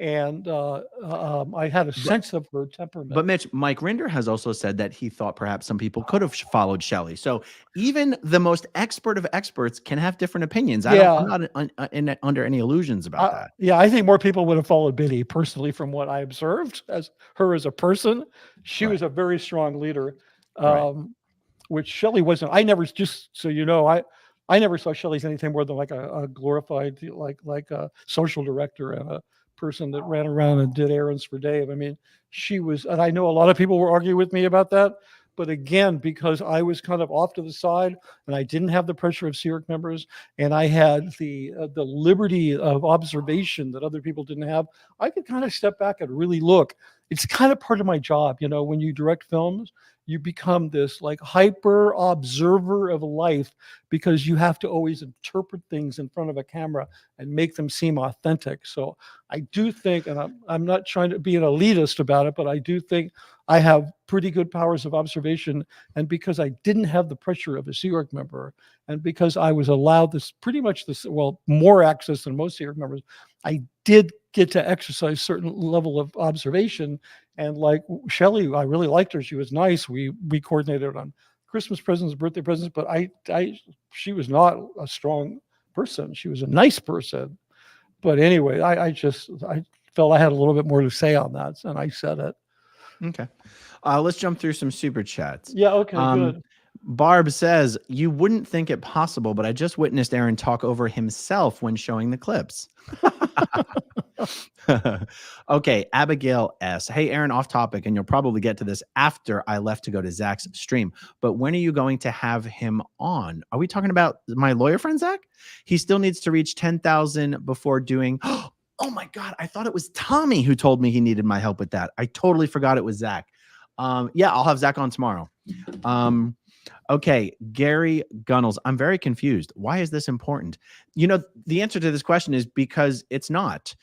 and I had a sense of her temperament. But Mitch, Mike Rinder has also said that he thought perhaps some people could have followed Shelley. So even the most expert of experts can have different opinions. I'm not under any illusions about that. Yeah, I think more people would have followed Biddy personally, from what I observed as her as a person. She was a very strong leader, which Shelley wasn't. I never, just so you know, I never saw Shelley as anything more than like a glorified, like a social director and a person that ran around and did errands for Dave. I mean, she was, and I know a lot of people were arguing with me about that, but again, because I was kind of off to the side and I didn't have the pressure of Sea Org members, and I had the liberty of observation that other people didn't have, I could kind of step back and really look. It's kind of part of my job, when you direct films, you become this like hyper observer of life, because you have to always interpret things in front of a camera and make them seem authentic. So I do think, and I'm not trying to be an elitist about it, but I do think I have pretty good powers of observation. And because I didn't have the pressure of a Sea Org member, and because I was allowed more access than most Sea Org members, I did get to exercise certain level of observation. And like Shelley, I really liked her. She was nice. We coordinated on Christmas presents, birthday presents, but she was not a strong person. She was a nice person. But anyway, I felt I had a little bit more to say on that, and I said it. Okay. Let's jump through some super chats. Yeah. Okay. Good. Barb says, you wouldn't think it possible, but I just witnessed Aron talk over himself when showing the clips. Okay, Abigail S. Hey, Aron, off topic, and you'll probably get to this after I left to go to Zach's stream. But when are you going to have him on? Are we talking about my lawyer friend, Zach? He still needs to reach 10,000 before doing... Oh my God, I thought it was Tommy who told me he needed my help with that. I totally forgot it was Zach. Yeah, I'll have Zach on tomorrow. Okay, Gary Gunnels. I'm very confused. Why is this important? You know, the answer to this question is because it's not.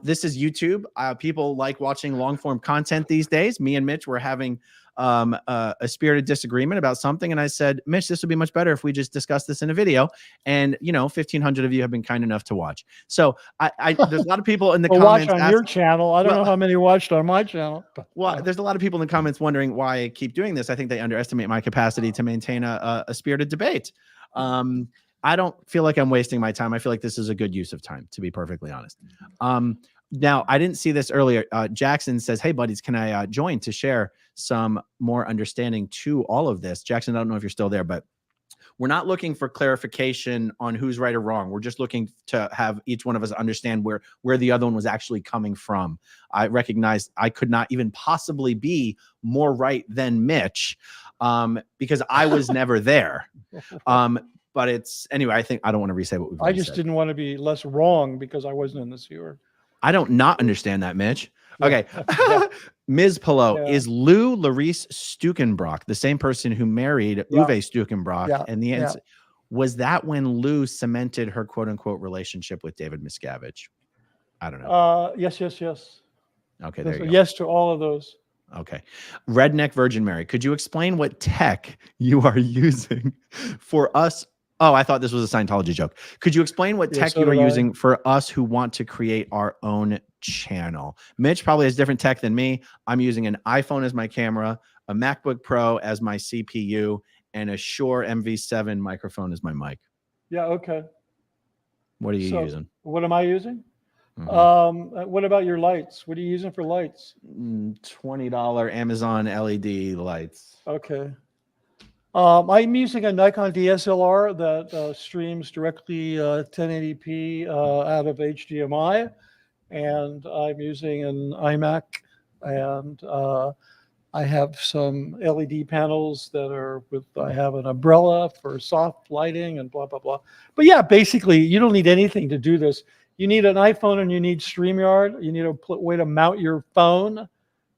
This is YouTube. People like watching long form content these days. Me and Mitch were having a spirited disagreement about something. And I said, Mitch, this would be much better if we just discuss this in a video. And, you know, 1,500 of you have been kind enough to watch. So there's a lot of people in the comments. Watch on your channel. I don't know how many watched on my channel. Well, there's a lot of people in the comments wondering why I keep doing this. I think they underestimate my capacity to maintain a spirited debate. I don't feel like I'm wasting my time. I feel like this is a good use of time, to be perfectly honest. Now, I didn't see this earlier. Jackson says, hey, buddies, can I join to share some more understanding to all of this? Jackson, I don't know if you're still there, but we're not looking for clarification on who's right or wrong. We're just looking to have each one of us understand where the other one was actually coming from. I recognized I could not even possibly be more right than Mitch because I was never there. But it's anyway, I think I don't want to re-say what we've already said. Didn't want to be less wrong because I wasn't in the sewer. I don't not understand that, Mitch. Okay. Ms. Pillow, is Lou Larice Stukenbrock the same person who married Uwe Stukenbrock? And the answer was that when Lou cemented her quote unquote relationship with David Miscavige? I don't know. Yes. Okay. There you go. Yes to all of those. Okay. Redneck Virgin Mary, could you explain what tech you are using for us? Oh, I thought this was a Scientology joke. Could you explain what tech you are using for us who want to create our own channel? Mitch probably has different tech than me. I'm using an iPhone as my camera, a MacBook Pro as my CPU, and a Shure MV7 microphone as my mic. Yeah, okay. What are you using? What am I using? What about your lights? What are you using for lights? $20 Amazon LED lights. Okay. I'm using a Nikon DSLR that streams directly 1080p out of HDMI, and I'm using an iMac, and I have some LED panels that are I have an umbrella for soft lighting and blah, blah, blah. But yeah, basically, you don't need anything to do this. You need an iPhone and you need StreamYard. You need a way to mount your phone.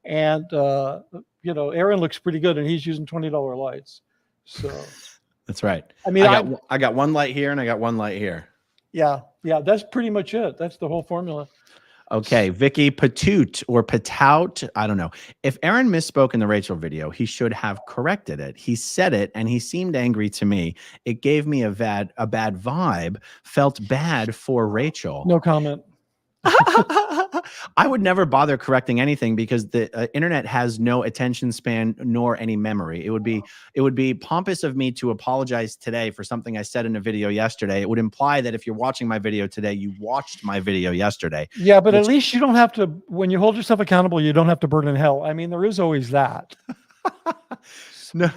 And, you know, Aron looks pretty good, and he's using $20 lights. So that's right. I mean, I got one light here and I got one light here. Yeah. That's pretty much it. That's the whole formula. Okay, Vicky Patoot or Patout, I don't know. If Aron misspoke in the Rachel video, he should have corrected it. He said it and he seemed angry to me. It gave me a bad vibe, felt bad for Rachel. No comment. I would never bother correcting anything because the internet has no attention span nor any memory. It would be pompous of me to apologize today for something I said in a video yesterday. It would imply that if you're watching my video today, you watched my video yesterday. Yeah, but at least you don't have to, when you hold yourself accountable, you don't have to burn in hell. I mean, there is always that. No.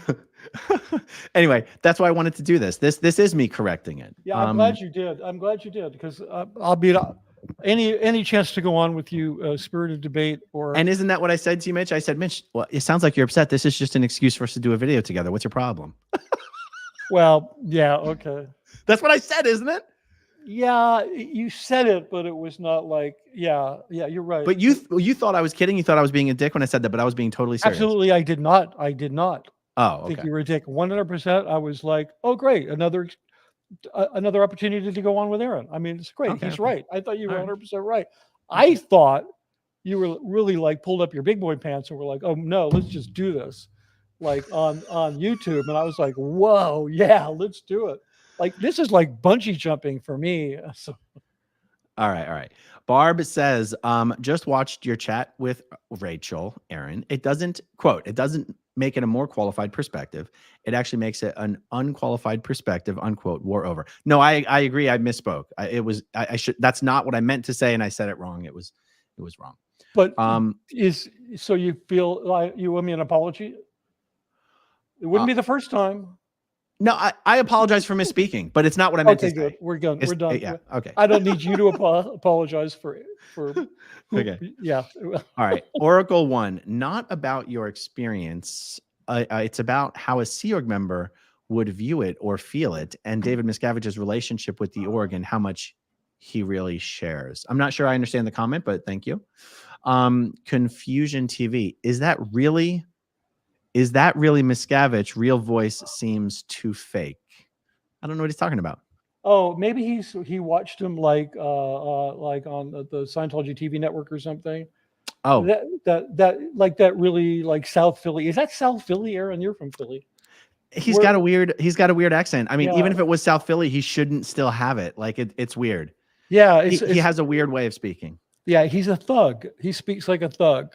Anyway, that's why I wanted to do this. This is me correcting it. Yeah, I'm glad you did. I'm glad you did, because I'll be any chance to go on with you, spirited debate or. And isn't that what I said to you, Mitch? I said, Mitch, well, it sounds like you're upset. This is just an excuse for us to do a video together. What's your problem? Well, yeah, okay. That's what I said, isn't it? Yeah, you said it, but it was not like, yeah, you're right. But you thought I was kidding. You thought I was being a dick when I said that, but I was being totally serious. Absolutely, I did not. Oh, okay. I think you were a dick. 100%. I was like, oh, great, another opportunity to go on with Aron. I mean, it's great. Okay, He's okay. right. I thought you were 100% right. I thought you were really like pulled up your big boy pants and were like, oh no, let's just do this, like on YouTube. And I was like, whoa, yeah, let's do it. Like, this is like bungee jumping for me. So. All right. Barb says, just watched your chat with Rachel, Aron. It doesn't make it a more qualified perspective. It actually makes it an unqualified perspective, unquote, war over. No, I agree. I misspoke. I should, that's not what I meant to say. And I said it wrong. It was wrong. But so you feel like you owe me an apology? It wouldn't be the first time. No, I apologize for misspeaking, but it's not what I meant to say. Good. We're done. We're done. Yeah. Okay. I don't need you to apologize for Okay. Yeah. All right. Oracle 1, not about your experience. It's about how a Sea Org member would view it or feel it, and David Miscavige's relationship with the org and how much he really shares. I'm not sure I understand the comment, but thank you. Confusion TV. Is that really Miscavige? Real voice seems too fake. I don't know what he's talking about. Oh, maybe he watched him like on the Scientology TV network or something. Oh, that really like South Philly. Is that South Philly, Aaron? You're from Philly. He's got a weird accent. I mean, Yeah. even if it was South Philly, he shouldn't still have it. Like it's weird. Yeah, He has a weird way of speaking. Yeah, he's a thug. He speaks like a thug.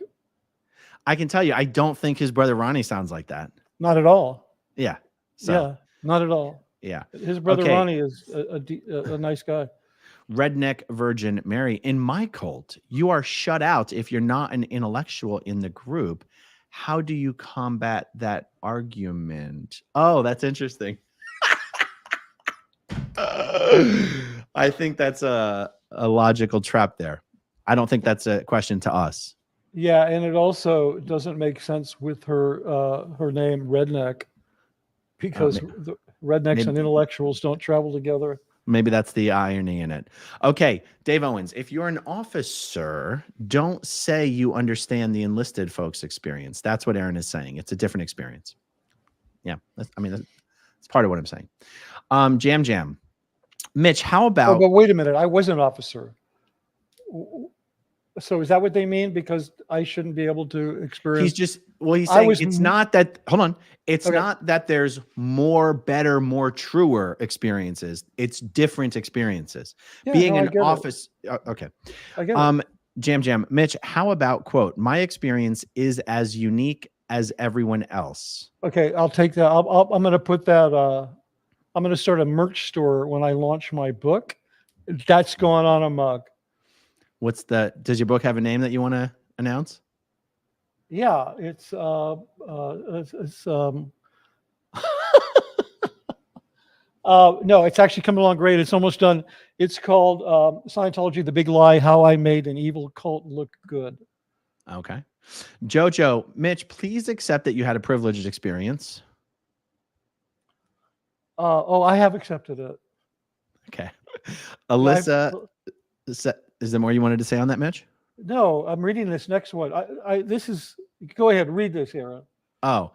I can tell you, I don't think his brother Ronnie sounds like that. Not at all. Yeah. So, Yeah, not at all. yeah. His brother Okay. Ronnie is a nice guy. Redneck Virgin Mary. In my cult, you are shut out if you're not an intellectual in the group. How do you combat that argument? Oh, that's interesting. I think that's a logical trap there. I don't think that's a question to us. Yeah, and it also doesn't make sense with her name Redneck, because the rednecks and intellectuals don't travel together. Maybe that's the irony in it. Okay, Dave Owens, if you're an officer, don't say you understand the enlisted folks' experience. That's what Aaron is saying. It's a different experience. Yeah, that's part of what I'm saying. Jam. Mitch, how about... Oh, but wait a minute. I was an officer. So is that what they mean? Because I shouldn't be able to experience... He's saying it's not that... Hold on. It's Okay. not that there's more, better, more truer experiences. It's different experiences. Yeah, Being no, I an get it. office... okay. I get it. Jam. Mitch, how about, quote, my experience is as unique as everyone else. Okay, I'll take that. I'm going to put that... I'm going to start a merch store when I launch my book. That's going on a mug. Does your book have a name that you want to announce? Yeah, it's no, it's actually coming along great. It's almost done. It's called Scientology: The Big Lie: How I Made an Evil Cult Look Good. Okay. Jojo, Mitch, please accept that you had a privileged experience. I have accepted it. Okay. Alyssa, is there more you wanted to say on that, Mitch? No, I'm reading this next one. Go ahead, read this, Aaron. Oh,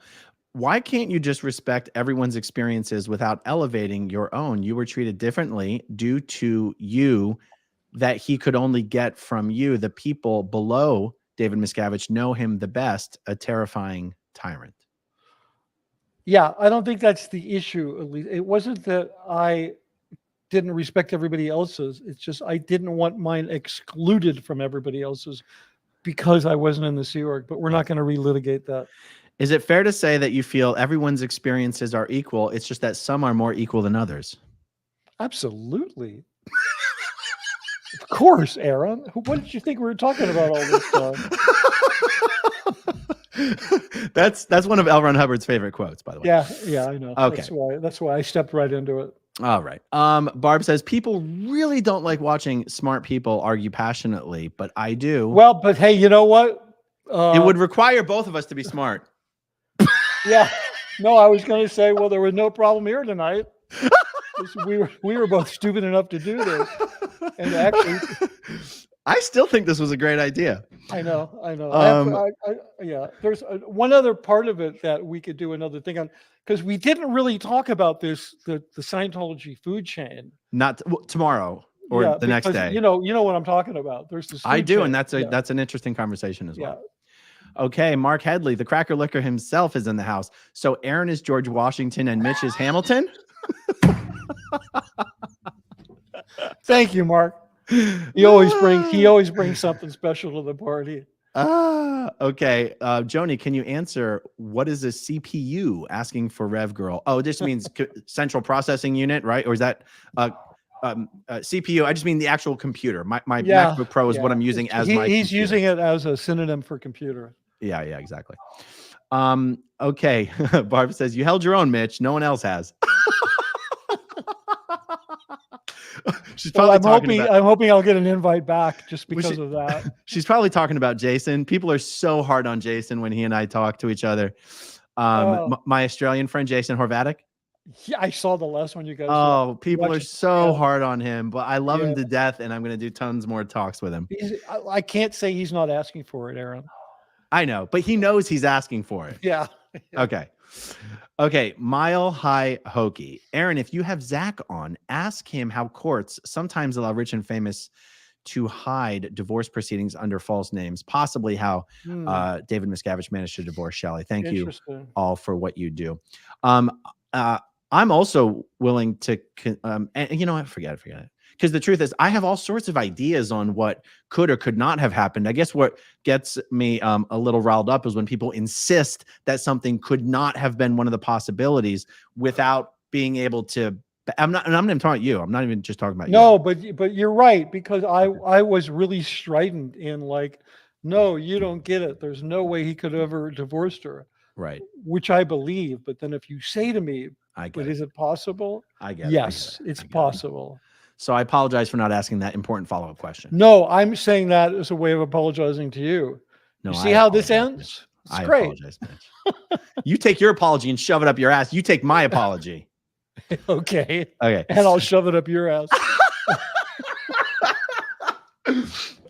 why can't you just respect everyone's experiences without elevating your own? You were treated differently due to you that he could only get from you. The people below David Miscavige know him the best, a terrifying tyrant. Yeah, I don't think that's the issue. At least it wasn't that I didn't respect everybody else's. It's just I didn't want mine excluded from everybody else's because I wasn't in the Sea Org. But we're not going to relitigate that. Is it fair to say that you feel everyone's experiences are equal? It's just that some are more equal than others. Absolutely. Of course, Aaron. What did you think we were talking about all this time? That's one of L. Ron Hubbard's favorite quotes, by the way. Yeah, I know. Okay. That's why I stepped right into it. All right. Barb says people really don't like watching smart people argue passionately, but I do. Well, but hey, you know what? It would require both of us to be smart. Yeah. No, I was going to say, well, there was no problem here tonight. We were both stupid enough to do this, and actually, I still think this was a great idea. I know. Yeah. There's one other part of it that we could do another thing on, because we didn't really talk about this, the Scientology food chain. Not tomorrow or the next day. You know what I'm talking about. There's this. I do, chain. and that's an interesting conversation as well. Yeah. Okay, Mark Headley, the Cracker Licker himself, is in the house. So Aaron is George Washington and Mitch is Hamilton. Thank you, Mark. He always brings something special to the party. Okay. Joni, can you answer what is a CPU? Asking for Rev Girl. Oh, this means central processing unit, right? Or is that CPU? I just mean the actual computer. My MacBook Pro is what I'm using as my He's computer. using it as a synonym for computer. Yeah, exactly. Okay. Barb says, you held your own, Mitch. No one else has. She's probably I'm hoping I'll get an invite back just because of that. She's probably talking about Jason. People are so hard on Jason when he and I talk to each other. My Australian friend, Jason Horvatic. Yeah, I saw the last one you guys. Oh, people are so hard on him, but I love him to death, and I'm going to do tons more talks with him. I can't say he's not asking for it, Aaron. I know, but he knows he's asking for it. Yeah. Okay. Mile High Hokey. Aaron, if you have Zach on, ask him how courts sometimes allow rich and famous to hide divorce proceedings under false names, possibly how David Miscavige managed to divorce Shelley. Thank you all for what you do. I'm also willing to, and you know what, forget it. Because the truth is, I have all sorts of ideas on what could or could not have happened. I guess what gets me a little riled up is when people insist that something could not have been one of the possibilities without being able to. I'm not even talking about you. I'm not even just talking about you. No, but you're right, because I was really strident in like, no, you don't get it. There's no way he could have ever divorced her. Right. Which I believe. But then if you say to me, is it possible? I get it. Yes, it's possible. So I apologize for not asking that important follow-up question. No, I'm saying that as a way of apologizing to you. No, you see how this ends? It's great. Apologize, Mitch. You take your apology and shove it up your ass. You take my apology. Okay. And I'll shove it up your ass.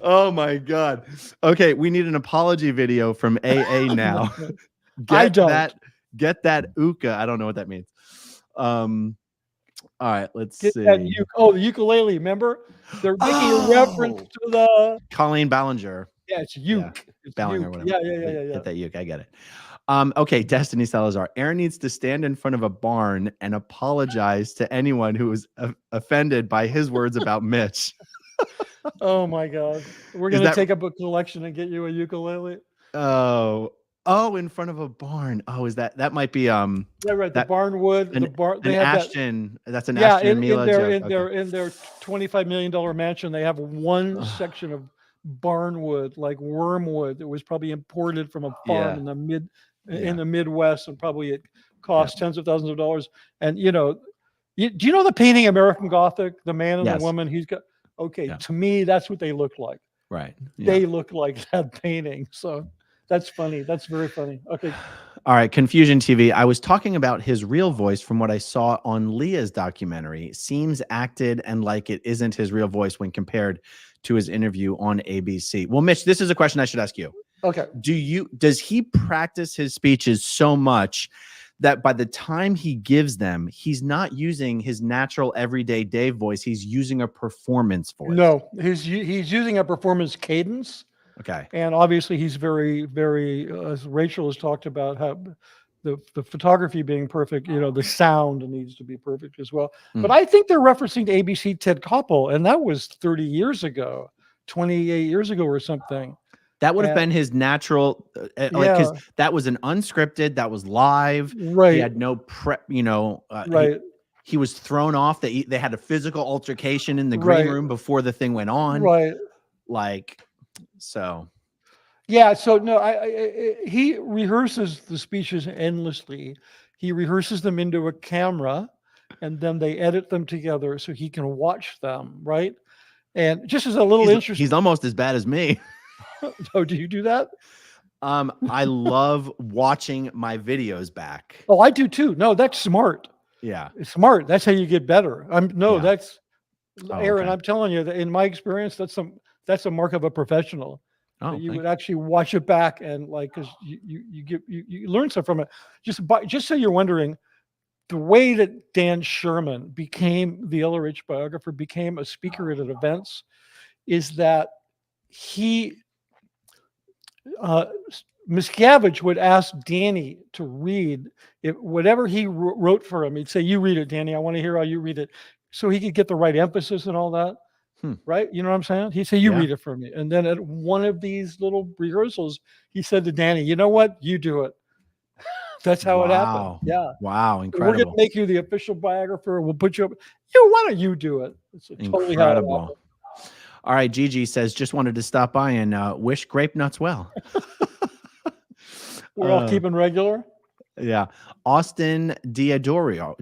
Oh my God. Okay, we need an apology video from AA now. Get that uka. I don't know what that means. All right, let's see. The ukulele, remember? They're making a reference to the Colleen Ballinger. Yeah, it's uke. It's Ballinger, uke. whatever. Yeah. Get that uke. I get it. Okay, Destiny Salazar. Aaron needs to stand in front of a barn and apologize to anyone who was offended by his words about Mitch. Oh my God. We're going to take up a collection and get you a ukulele. Oh, in front of a barn. Oh, is that might be right, the barnwood, they have Ashton. That's an Ashton and Mila joke. In their $25 million mansion, they have one section of barnwood, like wormwood, that was probably imported from a farm in the Midwest, and probably it cost tens of thousands of dollars. And do you know the painting American Gothic, the man and the woman? He's got to me, that's what they look like. Right. They look like that painting. So that's funny. That's very funny. Okay. All right. Confusion TV. I was talking about his real voice from what I saw on Leah's documentary. Seems acted and like it isn't his real voice when compared to his interview on ABC. Well, Mitch, this is a question I should ask you. Okay. Does he practice his speeches so much that by the time he gives them, he's not using his natural everyday Dave voice? He's using a performance voice. No, he's using a performance cadence. Okay. And obviously he's very, very, as Rachel has talked about, how the photography being perfect, the sound needs to be perfect as well. But I think they're referencing to ABC Ted Koppel, and that was 30 years ago, 28 years ago or something. That would have been his natural, because that was an unscripted, that was live. Right. He had no prep, right. He was thrown off. They had a physical altercation in the green room before the thing went on. Right. So. Yeah. So no, he rehearses the speeches endlessly. He rehearses them into a camera, and then they edit them together so he can watch them. Right. And just as a little interesting, he's almost as bad as me. Oh, do you do that? I love watching my videos back. Oh, I do too. No, that's smart. Yeah. It's smart. That's how you get better. That's Aaron, okay. I'm telling you that in my experience, that's a mark of a professional. Oh, you would actually watch it back and because you learn stuff from it. Just so you're wondering, the way that Dan Sherman became the LRH biographer, became a speaker at events, is that Miscavige would ask Danny to read whatever he wrote for him. He'd say, "You read it, Danny. I want to hear how you read it," so he could get the right emphasis and all that. Right? You know what I'm saying? He said, you Yeah. read it for me. And then at one of these little rehearsals, he said to Danny, you know what? You do it. That's how it happened. Wow. Yeah. Wow. We're going to Incredible. make you the official biographer. We'll put you up. Why don't you do it? It's totally how it happened. Incredible. All right. Gigi says, just wanted to stop by and wish Grape Nuts well. We're all keeping regular. Yeah. Austin Diadorado.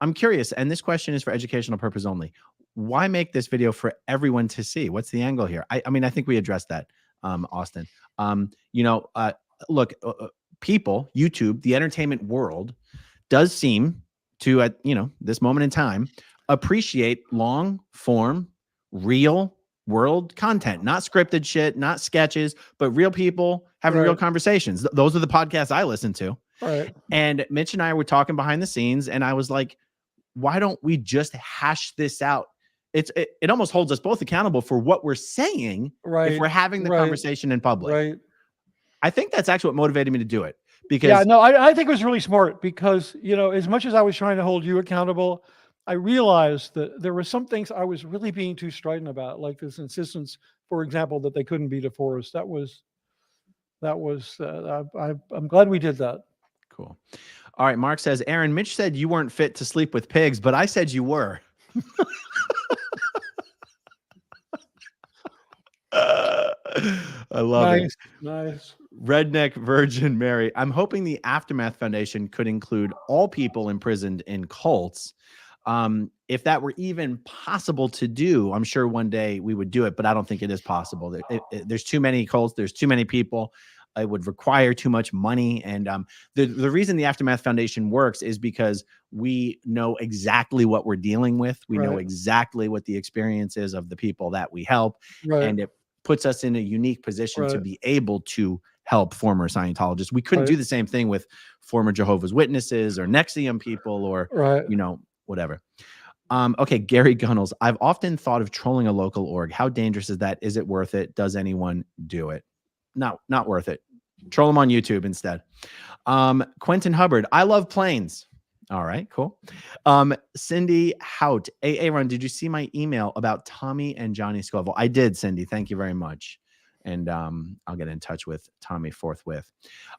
I'm curious, and this question is for educational purpose only. Why make this video for everyone to see? What's the angle here? I mean, I think we addressed that, Austin. Look, people, YouTube, the entertainment world does seem to, at this moment in time, appreciate long form, real world content, not scripted shit, not sketches, but real people having real conversations. Those are the podcasts I listen to. Right. And Mitch and I were talking behind the scenes, and I was like, why don't we just hash this out? It almost holds us both accountable for what we're saying if we're having the conversation in public. Right. I think that's actually what motivated me to do it. Because I think it was really smart because, as much as I was trying to hold you accountable, I realized that there were some things I was really being too strident about, like this insistence, for example, that they couldn't be divorced. I'm glad we did that. Cool. All right. Mark says, Aaron, Mitch said you weren't fit to sleep with pigs, but I said you were. I love it. Nice. Redneck Virgin Mary. I'm hoping the Aftermath Foundation could include all people imprisoned in cults. If that were even possible to do, I'm sure one day we would do it, but I don't think it is possible. There's too many cults. There's too many people. It would require too much money. And the reason the Aftermath Foundation works is because we know exactly what we're dealing with. We know exactly what the experience is of the people that we help. And it puts us in a unique position to be able to help former Scientologists. We couldn't do the same thing with former Jehovah's Witnesses or NXIVM people or, whatever. Okay, Gary Gunnels. I've often thought of trolling a local org. How dangerous is that? Is it worth it? Does anyone do it? Not worth it. Troll them on YouTube instead. Quentin Hubbard. I love planes. All right, cool. Cindy Hout. Aaron, did you see my email about Tommy and Johnny Scoville? I did, Cindy. Thank you very much. And I'll get in touch with Tommy forthwith.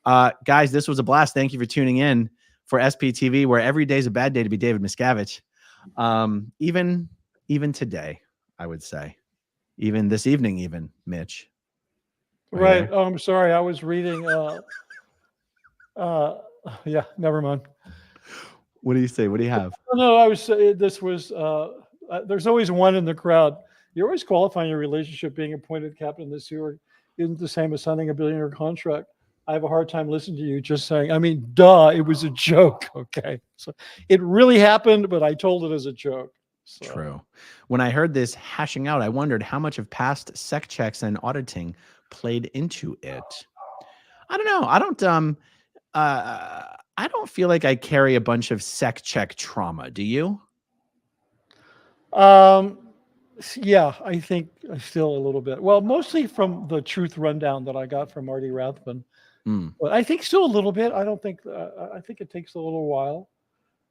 Guys, this was a blast. Thank you for tuning in for SPTV, where every day is a bad day to be David Miscavige. Even today, I would say. Even this evening, even, Mitch. Right. Oh, I'm sorry. I was reading. Yeah, never mind. What do you say? What do you have? No, I was. This was. There's always one in the crowd. You're always qualifying your relationship. Being appointed captain this year isn't the same as signing a billionaire contract. I have a hard time listening to you just saying. I mean, duh, it was a joke. Okay, so it really happened, but I told it as a joke. So. True. When I heard this hashing out, I wondered how much of past sec checks and auditing played into it. I don't know. I don't feel like I carry a bunch of sec check trauma. Do you? Yeah, I think still a little bit. Well, mostly from the truth rundown that I got from Marty Rathbun. But I think still a little bit. I don't think. I think it takes a little while.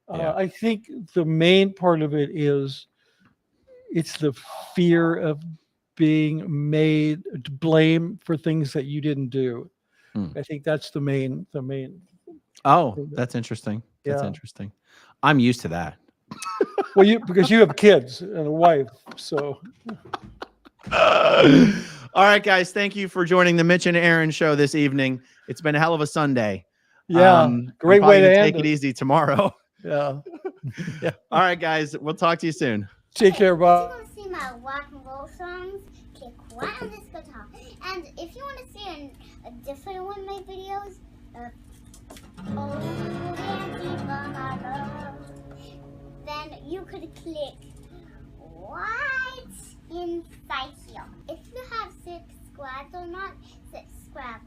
I think the main part of it is it's the fear of being made to blame for things that you didn't do. I think that's the main. Oh, that's interesting. That's interesting. I'm used to that. Well, because you have kids and a wife, so. All right, guys. Thank you for joining the Mitch and Aaron show this evening. It's been a hell of a Sunday. Yeah, great way to take it easy tomorrow. Yeah. All right, guys. We'll talk to you soon. Take care, bye. If you want to see my rock and roll songs, click right on this guitar. And if you want to see a different one of my videos, then you could click right inside here. If you have subscribed or not, subscribe